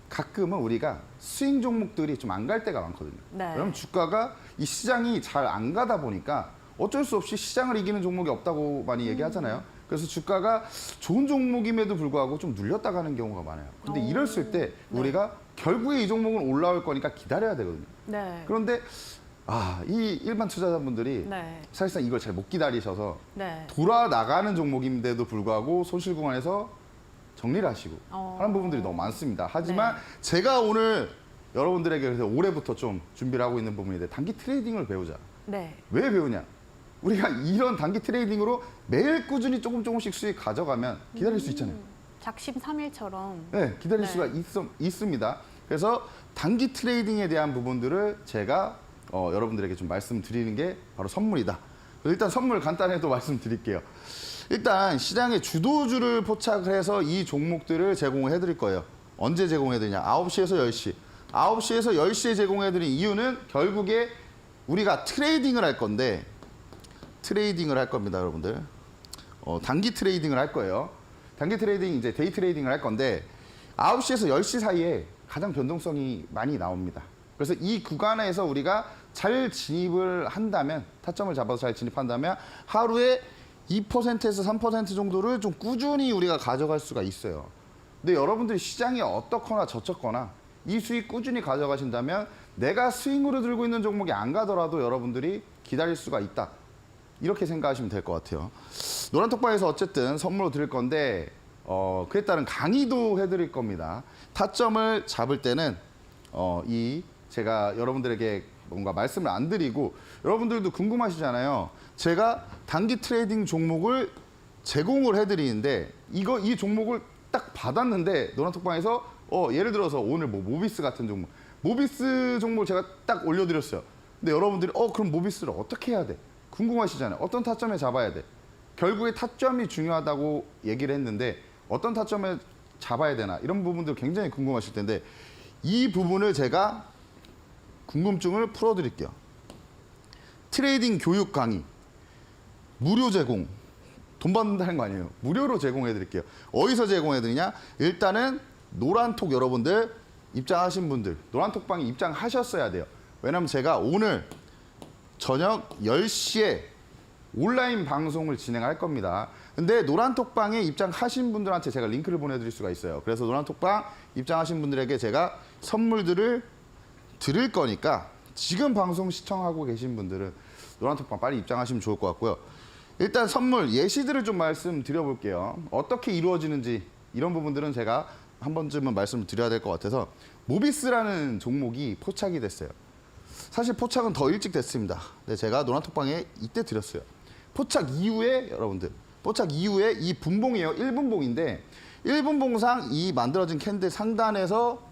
가끔은 우리가 스윙 종목들이 좀 안 갈 때가 많거든요. 네. 그럼 주가가 이 시장이 잘 안 가다 보니까 어쩔 수 없이 시장을 이기는 종목이 없다고 많이 얘기하잖아요. 그래서 주가가 좋은 종목임에도 불구하고 좀 눌렸다 가는 경우가 많아요. 근데 이랬을 때 우리가 결국에 이 종목은 올라올 거니까 기다려야 되거든요. 네. 그런데 이 일반 투자자분들이 네. 사실상 이걸 잘 못 기다리셔서 네. 돌아나가는 종목인데도 불구하고 손실 구간에서 정리를 하시고 하는 부분들이 너무 많습니다. 하지만 제가 오늘 여러분들에게 그래서 올해부터 좀 준비를 하고 있는 부분인데, 단기 트레이딩을 배우자. 네. 왜 배우냐? 우리가 이런 단기 트레이딩으로 매일 꾸준히 조금씩 수익 가져가면 기다릴 수 있잖아요. 작심삼일처럼. 네, 기다릴 네. 수가 있습니다. 그래서 단기 트레이딩에 대한 부분들을 제가 여러분들에게 좀 말씀드리는 게 바로 선물이다. 일단 선물 간단히 또 말씀드릴게요. 일단 시장의 주도주를 포착을 해서 이 종목들을 제공을 해드릴 거예요. 언제 제공해드리냐? 9시에서 10시. 9시에서 10시에 제공해드린 이유는 결국에 우리가 트레이딩을 할 건데, 트레이딩을 할 겁니다, 여러분들. 단기 트레이딩을 할 거예요. 단기 트레이딩, 이제 데이 트레이딩을 할 건데 9시에서 10시 사이에 가장 변동성이 많이 나옵니다. 그래서 이 구간에서 우리가 잘 진입을 한다면, 타점을 잡아서 잘 진입한다면 하루에 2%에서 3% 정도를 좀 꾸준히 우리가 가져갈 수가 있어요. 근데 여러분들이 시장이 어떻거나 저쩌거나 이 수익 꾸준히 가져가신다면 내가 스윙으로 들고 있는 종목이 안 가더라도 여러분들이 기다릴 수가 있다. 이렇게 생각하시면 될 것 같아요. 노란톡방에서 어쨌든 선물로 드릴 건데 그에 따른 강의도 해드릴 겁니다. 타점을 잡을 때는 제가 여러분들에게 뭔가 말씀을 안 드리고, 여러분들도 궁금하시잖아요. 제가 단기 트레이딩 종목을 제공을 해드리는데 이 종목을 딱 받았는데 노란톡방에서 예를 들어서 오늘 뭐 모비스 같은 종목, 모비스 종목을 제가 딱 올려드렸어요. 근데 여러분들이 그럼 모비스를 어떻게 해야 돼? 궁금하시잖아요. 어떤 타점에 잡아야 돼? 결국에 타점이 중요하다고 얘기를 했는데 어떤 타점에 잡아야 되나? 이런 부분들 굉장히 궁금하실 텐데 이 부분을 제가 궁금증을 풀어드릴게요. 트레이딩 교육 강의 무료 제공. 돈 받는다는 거 아니에요. 무료로 제공해드릴게요. 어디서 제공해드리냐? 일단은 노란톡 여러분들 입장하신 분들, 노란톡방에 입장하셨어야 돼요. 왜냐면 제가 오늘 저녁 10시에 온라인 방송을 진행할 겁니다. 근데 노란톡방에 입장하신 분들한테 제가 링크를 보내드릴 수가 있어요. 그래서 노란톡방 입장하신 분들에게 제가 선물들을 드릴 거니까 지금 방송 시청하고 계신 분들은 노란톡방 빨리 입장하시면 좋을 것 같고요. 일단 선물 예시들을 좀 말씀드려볼게요. 어떻게 이루어지는지 이런 부분들은 제가 한 번쯤은 말씀을 드려야 될 것 같아서, 모비스라는 종목이 포착이 됐어요. 사실 포착은 더 일찍 됐습니다. 근데 제가 노란톡방에 이때 드렸어요. 포착 이후에 여러분들, 포착 이후에 이 분봉이에요. 1분봉인데 1분봉상 이 만들어진 캔들 상단에서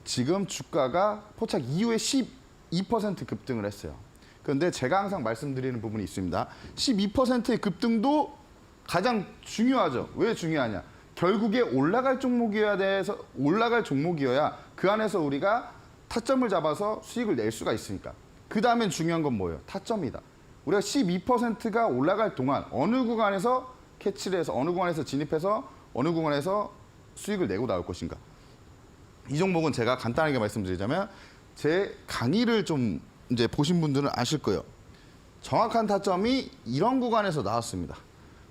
지금 주가가 포착 이후에 12% 급등을 했어요. 그런데 제가 항상 말씀드리는 부분이 있습니다. 12%의 급등도 가장 중요하죠. 왜 중요하냐? 결국에 올라갈 종목이어야 그 안에서 우리가 타점을 잡아서 수익을 낼 수가 있으니까. 그 다음엔 중요한 건 뭐예요? 타점이다. 우리가 12%가 올라갈 동안 어느 구간에서 캐치를 해서 어느 구간에서 진입해서 어느 구간에서 수익을 내고 나올 것인가. 이 종목은 제가 간단하게 말씀드리자면 제 강의를 좀 이제 보신 분들은 아실 거예요. 정확한 타점이 이런 구간에서 나왔습니다.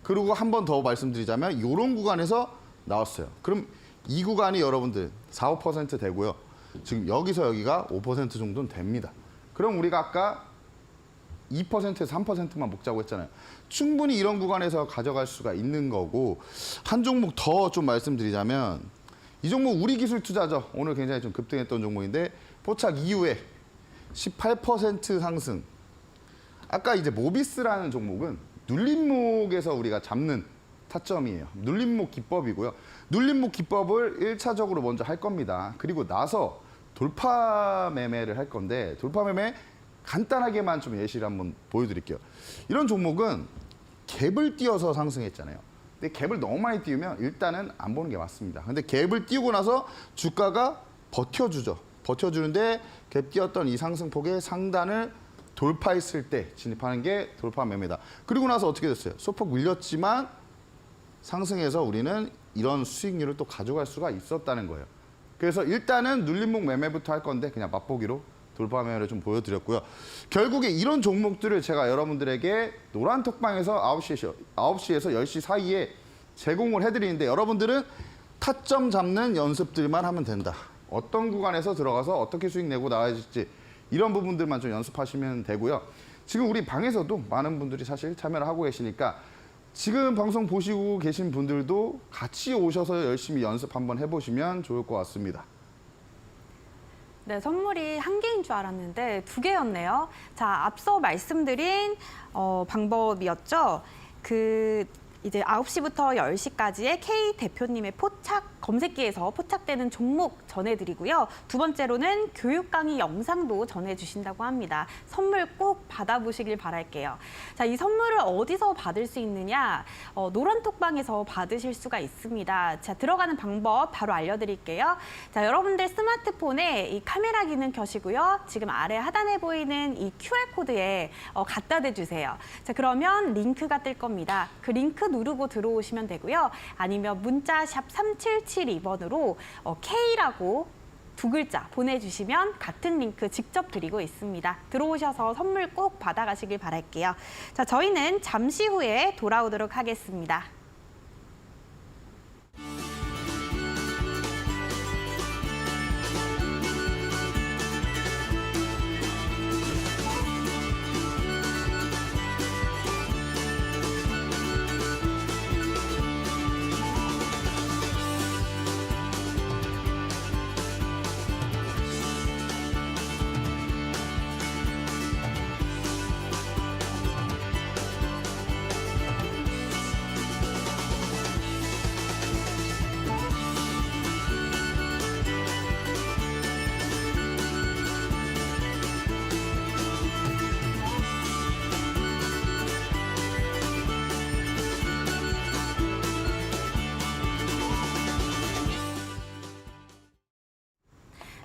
그리고 한 번 더 말씀드리자면 이런 구간에서 나왔어요. 그럼 이 구간이 여러분들 4, 5% 되고요. 지금 여기서 여기가 5% 정도는 됩니다. 그럼 우리가 아까 2%에서 3%만 먹자고 했잖아요. 충분히 이런 구간에서 가져갈 수가 있는 거고 한 종목 더 좀 말씀드리자면 이 종목 우리 기술 투자죠. 오늘 굉장히 좀 급등했던 종목인데 포착 이후에 18% 상승. 아까 이제 모비스라는 종목은 눌림목에서 우리가 잡는 타점이에요. 눌림목 기법이고요. 눌림목 기법을 1차적으로 먼저 할 겁니다. 그리고 나서 돌파 매매를 할 건데 돌파 매매 간단하게만 좀 예시를 한번 보여드릴게요. 이런 종목은 갭을 띄워서 상승했잖아요. 근데 갭을 너무 많이 띄우면 일단은 안 보는 게 맞습니다. 근데 갭을 띄우고 나서 주가가 버텨주죠. 버텨주는데 갭 띄웠던 이 상승폭의 상단을 돌파했을 때 진입하는 게 돌파 매매다. 그리고 나서 어떻게 됐어요? 소폭 밀렸지만 상승해서 우리는 이런 수익률을 또 가져갈 수가 있었다는 거예요. 그래서 일단은 눌림목 매매부터 할 건데 그냥 맛보기로 돌파 매매를 좀 보여드렸고요. 결국에 이런 종목들을 제가 여러분들에게 노란 톡방에서 9시에서 10시 사이에 제공을 해드리는데 여러분들은 타점 잡는 연습들만 하면 된다. 어떤 구간에서 들어가서 어떻게 수익 내고 나와야 될지 이런 부분들만 좀 연습하시면 되고요. 지금 우리 방에서도 많은 분들이 사실 참여를 하고 계시니까 지금 방송 보시고 계신 분들도 같이 오셔서 열심히 연습 한번 해보시면 좋을 것 같습니다. 네, 선물이 한 개인 줄 알았는데 두 개였네요. 자, 앞서 말씀드린 방법이었죠. 이제 9시부터 10시까지의 K 대표님의 포착 검색기에서 포착되는 종목 전해드리고요. 두 번째로는 교육 강의 영상도 전해주신다고 합니다. 선물 꼭 받아보시길 바랄게요. 자, 이 선물을 어디서 받을 수 있느냐? 노란톡방에서 받으실 수가 있습니다. 자, 들어가는 방법 바로 알려드릴게요. 자, 여러분들 스마트폰에 이 카메라 기능 켜시고요. 지금 아래 하단에 보이는 이 QR코드에 갖다 대주세요. 자, 그러면 링크가 뜰 겁니다. 그 링크 누르고 들어오시면 되고요. 아니면 문자 샵 3772번으로 K라고 두 글자 보내주시면 같은 링크 직접 드리고 있습니다. 들어오셔서 선물 꼭 받아가시길 바랄게요. 자, 저희는 잠시 후에 돌아오도록 하겠습니다.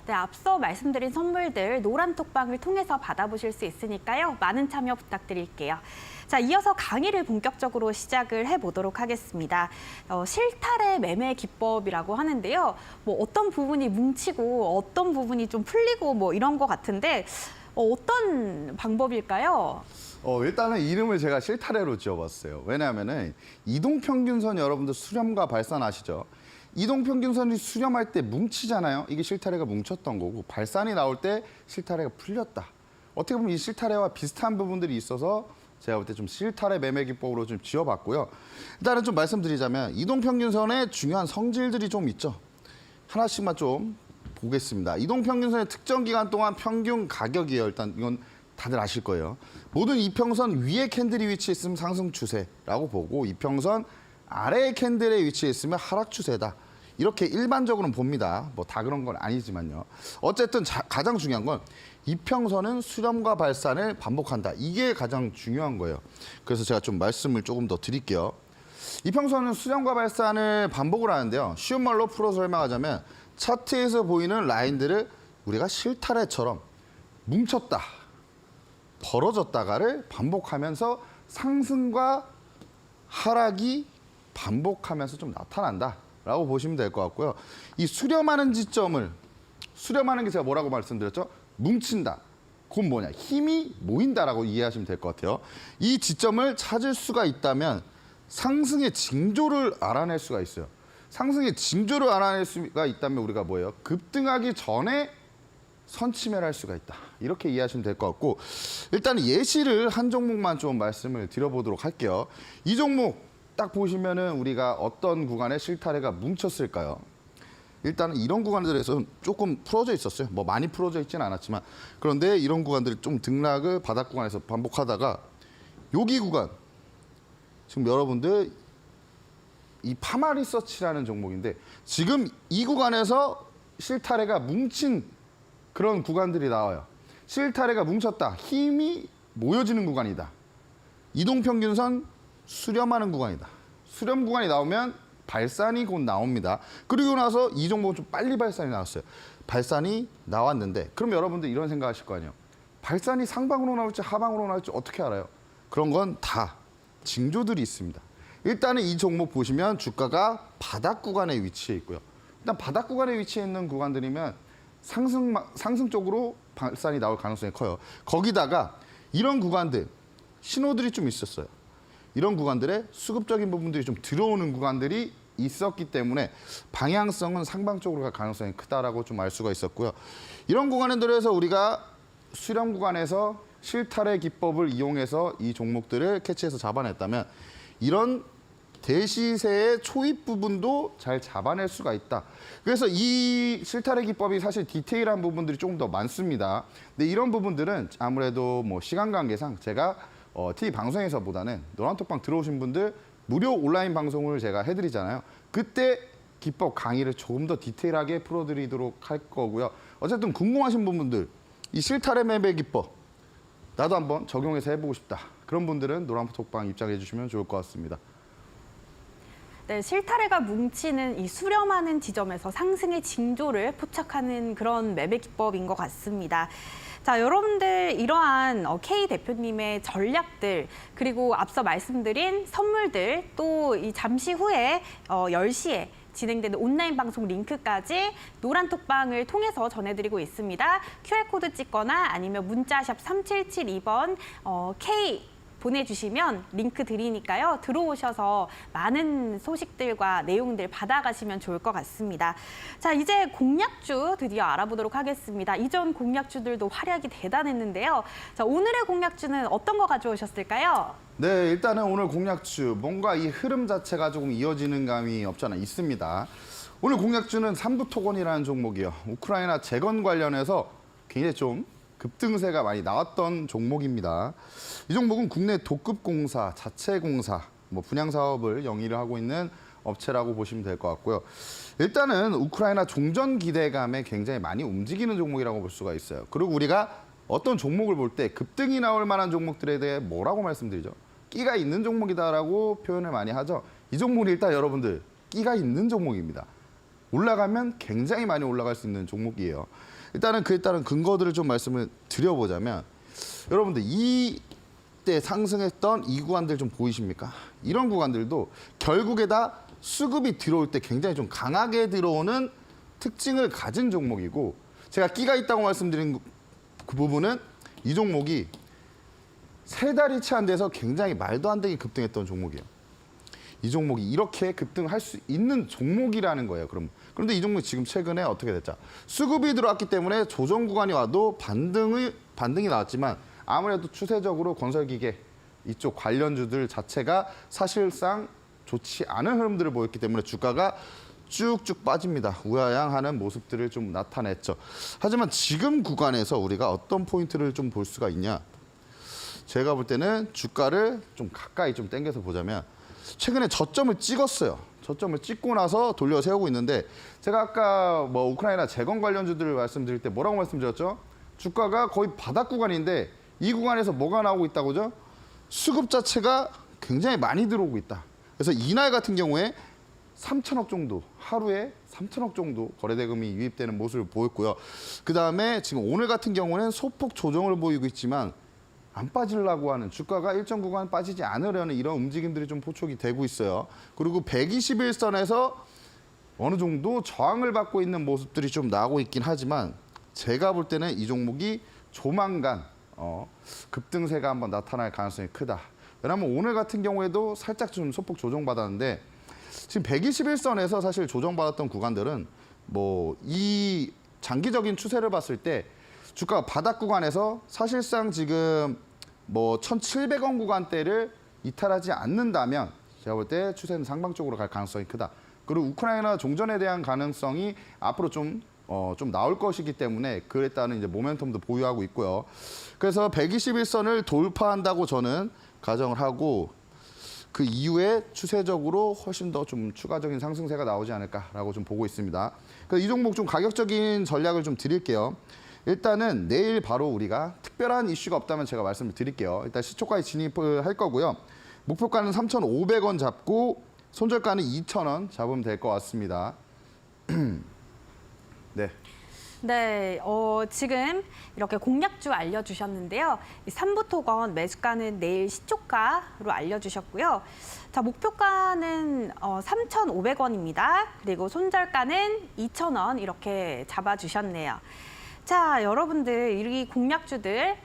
네, 앞서 말씀드린 선물들 노란톡방을 통해서 받아보실 수 있으니까요. 많은 참여 부탁드릴게요. 자, 이어서 강의를 본격적으로 시작을 해보도록 하겠습니다. 실타래 매매 기법이라고 하는데요. 뭐 어떤 부분이 뭉치고 어떤 부분이 좀 풀리고 뭐 이런 것 같은데 어떤 방법일까요? 일단은 이름을 제가 실타래로 지어봤어요. 왜냐하면은 이동평균선 여러분들 수렴과 발산 아시죠? 이동평균선이 수렴할 때 뭉치잖아요. 이게 실타래가 뭉쳤던 거고 발산이 나올 때 실타래가 풀렸다. 어떻게 보면 이 실타래와 비슷한 부분들이 있어서 제가 볼 때 좀 실타래 매매 기법으로 좀 지어봤고요. 일단은 좀 말씀드리자면 이동평균선에 중요한 성질들이 좀 있죠. 하나씩만 좀 보겠습니다. 이동평균선의 특정 기간 동안 평균 가격이에요. 일단 이건 다들 아실 거예요. 모든 이평선 위에 캔들이 위치했으면 상승 추세라고 보고 이평선 아래의 캔들에 위치했으면 하락 추세다. 이렇게 일반적으로는 봅니다. 뭐 다 그런 건 아니지만요. 어쨌든 가장 중요한 건 이평선은 수렴과 발산을 반복한다. 이게 가장 중요한 거예요. 그래서 제가 좀 말씀을 조금 더 드릴게요. 이평선은 수렴과 발산을 반복을 하는데요. 쉬운 말로 풀어 설명하자면 차트에서 보이는 라인들을 우리가 실타래처럼 뭉쳤다, 벌어졌다가를 반복하면서 상승과 하락이 반복하면서 좀 나타난다라고 보시면 될 것 같고요. 이 수렴하는 지점을, 수렴하는 게 제가 뭐라고 말씀드렸죠? 뭉친다. 그건 뭐냐? 힘이 모인다라고 이해하시면 될 것 같아요. 이 지점을 찾을 수가 있다면 상승의 징조를 알아낼 수가 있어요. 상승의 징조를 알아낼 수가 있다면 우리가 뭐예요? 급등하기 전에 선침해를 할 수가 있다. 이렇게 이해하시면 될 것 같고, 일단 예시를 한 종목만 좀 말씀을 드려보도록 할게요. 이 종목 딱 보시면은 우리가 어떤 구간에 실타래가 뭉쳤을까요? 일단은 이런 구간들에서 조금 풀어져 있었어요. 뭐 많이 풀어져 있지는 않았지만, 그런데 이런 구간들이 좀 등락을 바닥 구간에서 반복하다가 여기 구간, 지금 여러분들 이 파마리서치라는 종목인데 지금 이 구간에서 실타래가 뭉친 그런 구간들이 나와요. 실타래가 뭉쳤다. 힘이 모여지는 구간이다. 이동평균선 수렴하는 구간이다. 수렴 구간이 나오면 발산이 곧 나옵니다. 그리고 나서 이 종목은 좀 빨리 발산이 나왔어요. 발산이 나왔는데 그럼 여러분들 이런 생각하실 거 아니에요. 발산이 상방으로 나올지 하방으로 나올지 어떻게 알아요? 그런 건 다 징조들이 있습니다. 일단은 이 종목 보시면 주가가 바닥 구간에 위치해 있고요. 일단 바닥 구간에 위치해 있는 구간들이면 상승 쪽으로 발산이 나올 가능성이 커요. 거기다가 이런 구간들, 신호들이 좀 있었어요. 이런 구간들에 수급적인 부분들이 좀 들어오는 구간들이 있었기 때문에 방향성은 상방 쪽으로 갈 가능성이 크다라고 좀 알 수가 있었고요. 이런 구간들에서 우리가 수렴 구간에서 실타래 기법을 이용해서 이 종목들을 캐치해서 잡아냈다면 이런 대시세의 초입 부분도 잘 잡아낼 수가 있다. 그래서 이 실타래 기법이 사실 디테일한 부분들이 조금 더 많습니다. 근데 이런 부분들은 아무래도 뭐 시간 관계상 제가 TV 방송에서보다는 노란톡방 들어오신 분들 무료 온라인 방송을 제가 해드리잖아요. 그때 기법 강의를 조금 더 디테일하게 풀어드리도록 할 거고요. 어쨌든 궁금하신 부분들, 이 실타래 매매 기법 나도 한번 적용해서 해보고 싶다. 그런 분들은 노란톡방 입장해 주시면 좋을 것 같습니다. 네, 실타래가 뭉치는 이 수렴하는 지점에서 상승의 징조를 포착하는 그런 매매 기법인 것 같습니다. 자, 여러분들 이러한 K 대표님의 전략들 그리고 앞서 말씀드린 선물들 또 이 잠시 후에 10시에 진행되는 온라인 방송 링크까지 노란톡방을 통해서 전해드리고 있습니다. QR코드 찍거나 아니면 문자샵 3772번 K 보내주시면 링크 드리니까요. 들어오셔서 많은 소식들과 내용들 받아가시면 좋을 것 같습니다. 자, 이제 공략주 드디어 알아보도록 하겠습니다. 이전 공략주들도 활약이 대단했는데요. 자, 오늘의 공략주는 어떤 거 가져오셨을까요? 네, 일단은 오늘 공략주 뭔가 이 흐름 자체가 조금 이어지는 감이 없지 않아 있습니다. 오늘 공략주는 삼부토건이라는 종목이요. 우크라이나 재건 관련해서 굉장히 좀 급등세가 많이 나왔던 종목입니다. 이 종목은 국내 도급공사, 자체공사, 분양 사업을 영위를 하고 있는 업체라고 보시면 될 것 같고요. 일단은 우크라이나 종전 기대감에 굉장히 많이 움직이는 종목이라고 볼 수가 있어요. 그리고 우리가 어떤 종목을 볼 때 급등이 나올 만한 종목들에 대해 뭐라고 말씀드리죠? 끼가 있는 종목이다라고 표현을 많이 하죠. 이 종목은 일단 여러분들 끼가 있는 종목입니다. 올라가면 굉장히 많이 올라갈 수 있는 종목이에요. 일단은 그에 따른 근거들을 좀 말씀을 드려보자면 여러분들 이때 상승했던 이 구간들 좀 보이십니까? 이런 구간들도 결국에 다 수급이 들어올 때 굉장히 좀 강하게 들어오는 특징을 가진 종목이고 제가 끼가 있다고 말씀드린 그 부분은 이 종목이 3달이 채 안 돼서 굉장히 말도 안 되게 급등했던 종목이에요. 이 종목이 이렇게 급등할 수 있는 종목이라는 거예요. 그런데 이 종목이 지금 최근에 어떻게 됐죠? 수급이 들어왔기 때문에 조정 구간이 와도 반등이 나왔지만 아무래도 추세적으로 건설기계 이쪽 관련주들 자체가 사실상 좋지 않은 흐름들을 보였기 때문에 주가가 쭉쭉 빠집니다. 우하향하는 모습들을 좀 나타냈죠. 하지만 지금 구간에서 우리가 어떤 포인트를 좀 볼 수가 있냐? 제가 볼 때는 주가를 좀 가까이 좀 당겨서 보자면 최근에 저점을 찍었어요. 저점을 찍고 나서 돌려 세우고 있는데 제가 아까 우크라이나 재건 관련주들을 말씀드릴 때 뭐라고 말씀드렸죠? 주가가 거의 바닥 구간인데 이 구간에서 뭐가 나오고 있다고죠? 수급 자체가 굉장히 많이 들어오고 있다. 그래서 이날 같은 경우에 3천억 정도, 하루에 3천억 정도 거래대금이 유입되는 모습을 보였고요. 그다음에 지금 오늘 같은 경우는 소폭 조정을 보이고 있지만 안 빠지려고 하는, 주가가 일정 구간 빠지지 않으려는 이런 움직임들이 좀 포착이 되고 있어요. 그리고 121선에서 어느 정도 저항을 받고 있는 모습들이 좀 나오고 있긴 하지만 제가 볼 때는 이 종목이 조만간 급등세가 한번 나타날 가능성이 크다. 왜냐하면 오늘 같은 경우에도 살짝 좀 소폭 조정받았는데 지금 121선에서 사실 조정받았던 구간들은 뭐 이 장기적인 추세를 봤을 때 주가가 바닥 구간에서 사실상 지금 뭐 1,700원 구간대를 이탈하지 않는다면 제가 볼 때 추세는 상방적으로 갈 가능성이 크다. 그리고 우크라이나 종전에 대한 가능성이 앞으로 좀 나올 것이기 때문에 그에 따른 이제 모멘텀도 보유하고 있고요. 그래서 121선을 돌파한다고 저는 가정을 하고 그 이후에 추세적으로 훨씬 더 좀 추가적인 상승세가 나오지 않을까라고 좀 보고 있습니다. 그래서 이 종목 좀 가격적인 전략을 좀 드릴게요. 일단은 내일 바로 우리가 특별한 이슈가 없다면 제가 말씀을 드릴게요. 일단 시초가에 진입을 할 거고요. 목표가는 3,500원 잡고 손절가는 2,000원 잡으면 될 것 같습니다. 네. 네, 지금 이렇게 공략주 알려주셨는데요. 이 삼부토건 매수가는 내일 시초가로 알려주셨고요. 자, 목표가는 3,500원입니다. 그리고 손절가는 2,000원 이렇게 잡아주셨네요. 자, 여러분들 이 공략주들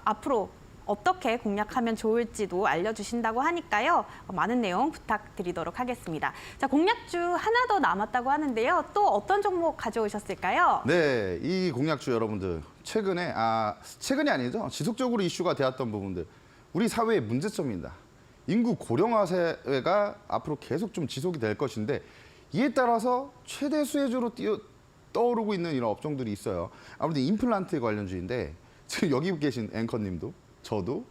앞으로 어떻게 공략하면 좋을지도 알려주신다고 하니까요. 많은 내용 부탁드리도록 하겠습니다. 자, 공략주 하나 더 남았다고 하는데요. 또 어떤 종목 가져오셨을까요? 네, 이 공략주 여러분들 최근이 아니죠. 지속적으로 이슈가 되었던 부분들. 우리 사회의 문제점입니다. 인구 고령화 사회가 앞으로 계속 좀 지속이 될 것인데 이에 따라서 최대 수혜주로 떠오르고 있는 이런 업종들이 있어요. 아무래도 임플란트 관련주인데 지금 여기 계신 앵커님도 저도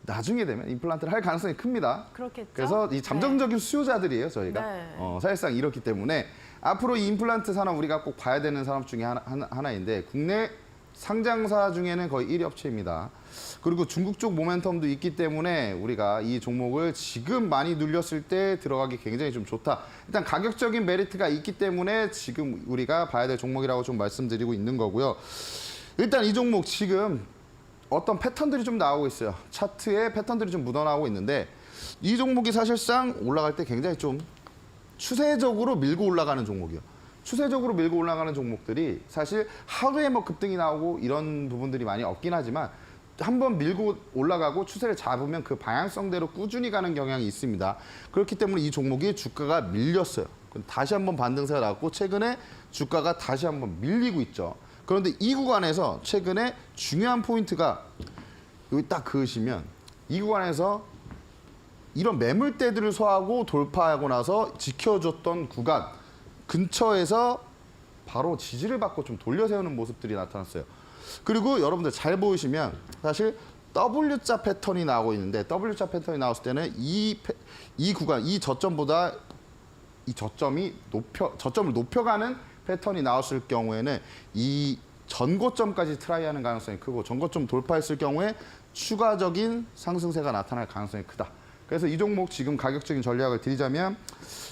나중에 되면 임플란트를 할 가능성이 큽니다. 그렇겠죠. 그래서 이 잠정적인 수요자들이에요, 저희가. 네. 사실상 이렇기 때문에 앞으로 이 임플란트 산업 우리가 꼭 봐야 되는 산업 중에 하나인데 국내 상장사 중에는 거의 1위 업체입니다. 그리고 중국 쪽 모멘텀도 있기 때문에 우리가 이 종목을 지금 많이 눌렸을 때 들어가기 굉장히 좀 좋다. 일단 가격적인 메리트가 있기 때문에 지금 우리가 봐야 될 종목이라고 좀 말씀드리고 있는 거고요. 일단 이 종목 지금 어떤 패턴들이 좀 나오고 있어요. 차트에 패턴들이 좀 묻어나오고 있는데 이 종목이 사실상 올라갈 때 굉장히 좀 추세적으로 밀고 올라가는 종목이에요. 추세적으로 밀고 올라가는 종목들이 사실 하루에 뭐 급등이 나오고 이런 부분들이 많이 없긴 하지만 한번 밀고 올라가고 추세를 잡으면 그 방향성대로 꾸준히 가는 경향이 있습니다. 그렇기 때문에 이 종목이 주가가 밀렸어요. 다시 한번 반등세가 나왔고 최근에 주가가 다시 한번 밀리고 있죠. 그런데 이 구간에서 최근에 중요한 포인트가 여기 딱 그으시면 이 구간에서 이런 매물대들을 소화하고 돌파하고 나서 지켜줬던 구간 근처에서 바로 지지를 받고 좀 돌려세우는 모습들이 나타났어요. 그리고 여러분들 잘 보시면 사실 W자 패턴이 나오고 있는데 W자 패턴이 나왔을 때는 이 구간, 이 저점보다 이 저점을 높여가는 패턴이 나왔을 경우에는 이 전고점까지 트라이하는 가능성이 크고 전고점 돌파했을 경우에 추가적인 상승세가 나타날 가능성이 크다. 그래서 이 종목 지금 가격적인 전략을 드리자면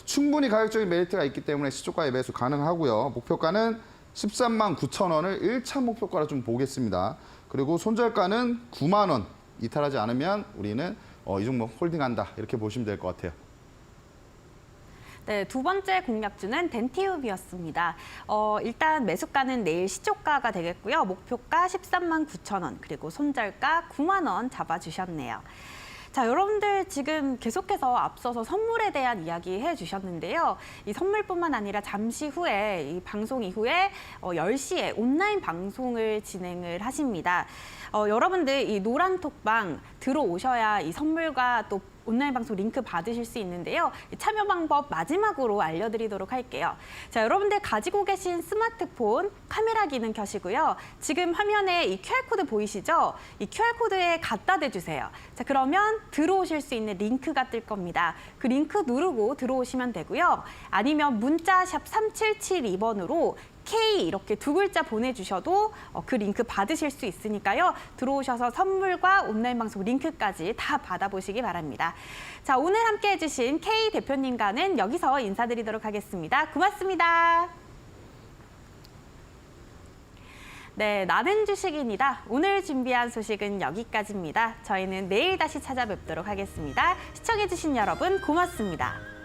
충분히 가격적인 메리트가 있기 때문에 시초가에 매수 가능하고요. 목표가는 13만 9천 원을 1차 목표가로 좀 보겠습니다. 그리고 손절가는 9만 원 이탈하지 않으면 우리는 이 종목 홀딩한다 이렇게 보시면 될 것 같아요. 네, 두 번째 공략주는 덴티읍이었습니다. 일단 매수가는 내일 시초가가 되겠고요. 목표가 13만 9천 원, 그리고 손절가 9만 원 잡아주셨네요. 자, 여러분들 지금 계속해서 앞서서 선물에 대한 이야기 해주셨는데요. 이 선물뿐만 아니라 잠시 후에 이 방송 이후에 10시에 온라인 방송을 진행을 하십니다. 여러분들 이 노란톡방 들어오셔야 이 선물과 또 온라인 방송 링크 받으실 수 있는데요. 참여 방법 마지막으로 알려드리도록 할게요. 자, 여러분들 가지고 계신 스마트폰 카메라 기능 켜시고요. 지금 화면에 이 QR코드 보이시죠? 이 QR코드에 갖다 대주세요. 자, 그러면 들어오실 수 있는 링크가 뜰 겁니다. 그 링크 누르고 들어오시면 되고요. 아니면 문자 샵 3772번으로 K 이렇게 두 글자 보내주셔도 그 링크 받으실 수 있으니까요. 들어오셔서 선물과 온라인 방송 링크까지 다 받아보시기 바랍니다. 자, 오늘 함께 해주신 K 대표님과는 여기서 인사드리도록 하겠습니다. 고맙습니다. 네, 나는 주식인이다. 오늘 준비한 소식은 여기까지입니다. 저희는 내일 다시 찾아뵙도록 하겠습니다. 시청해주신 여러분 고맙습니다.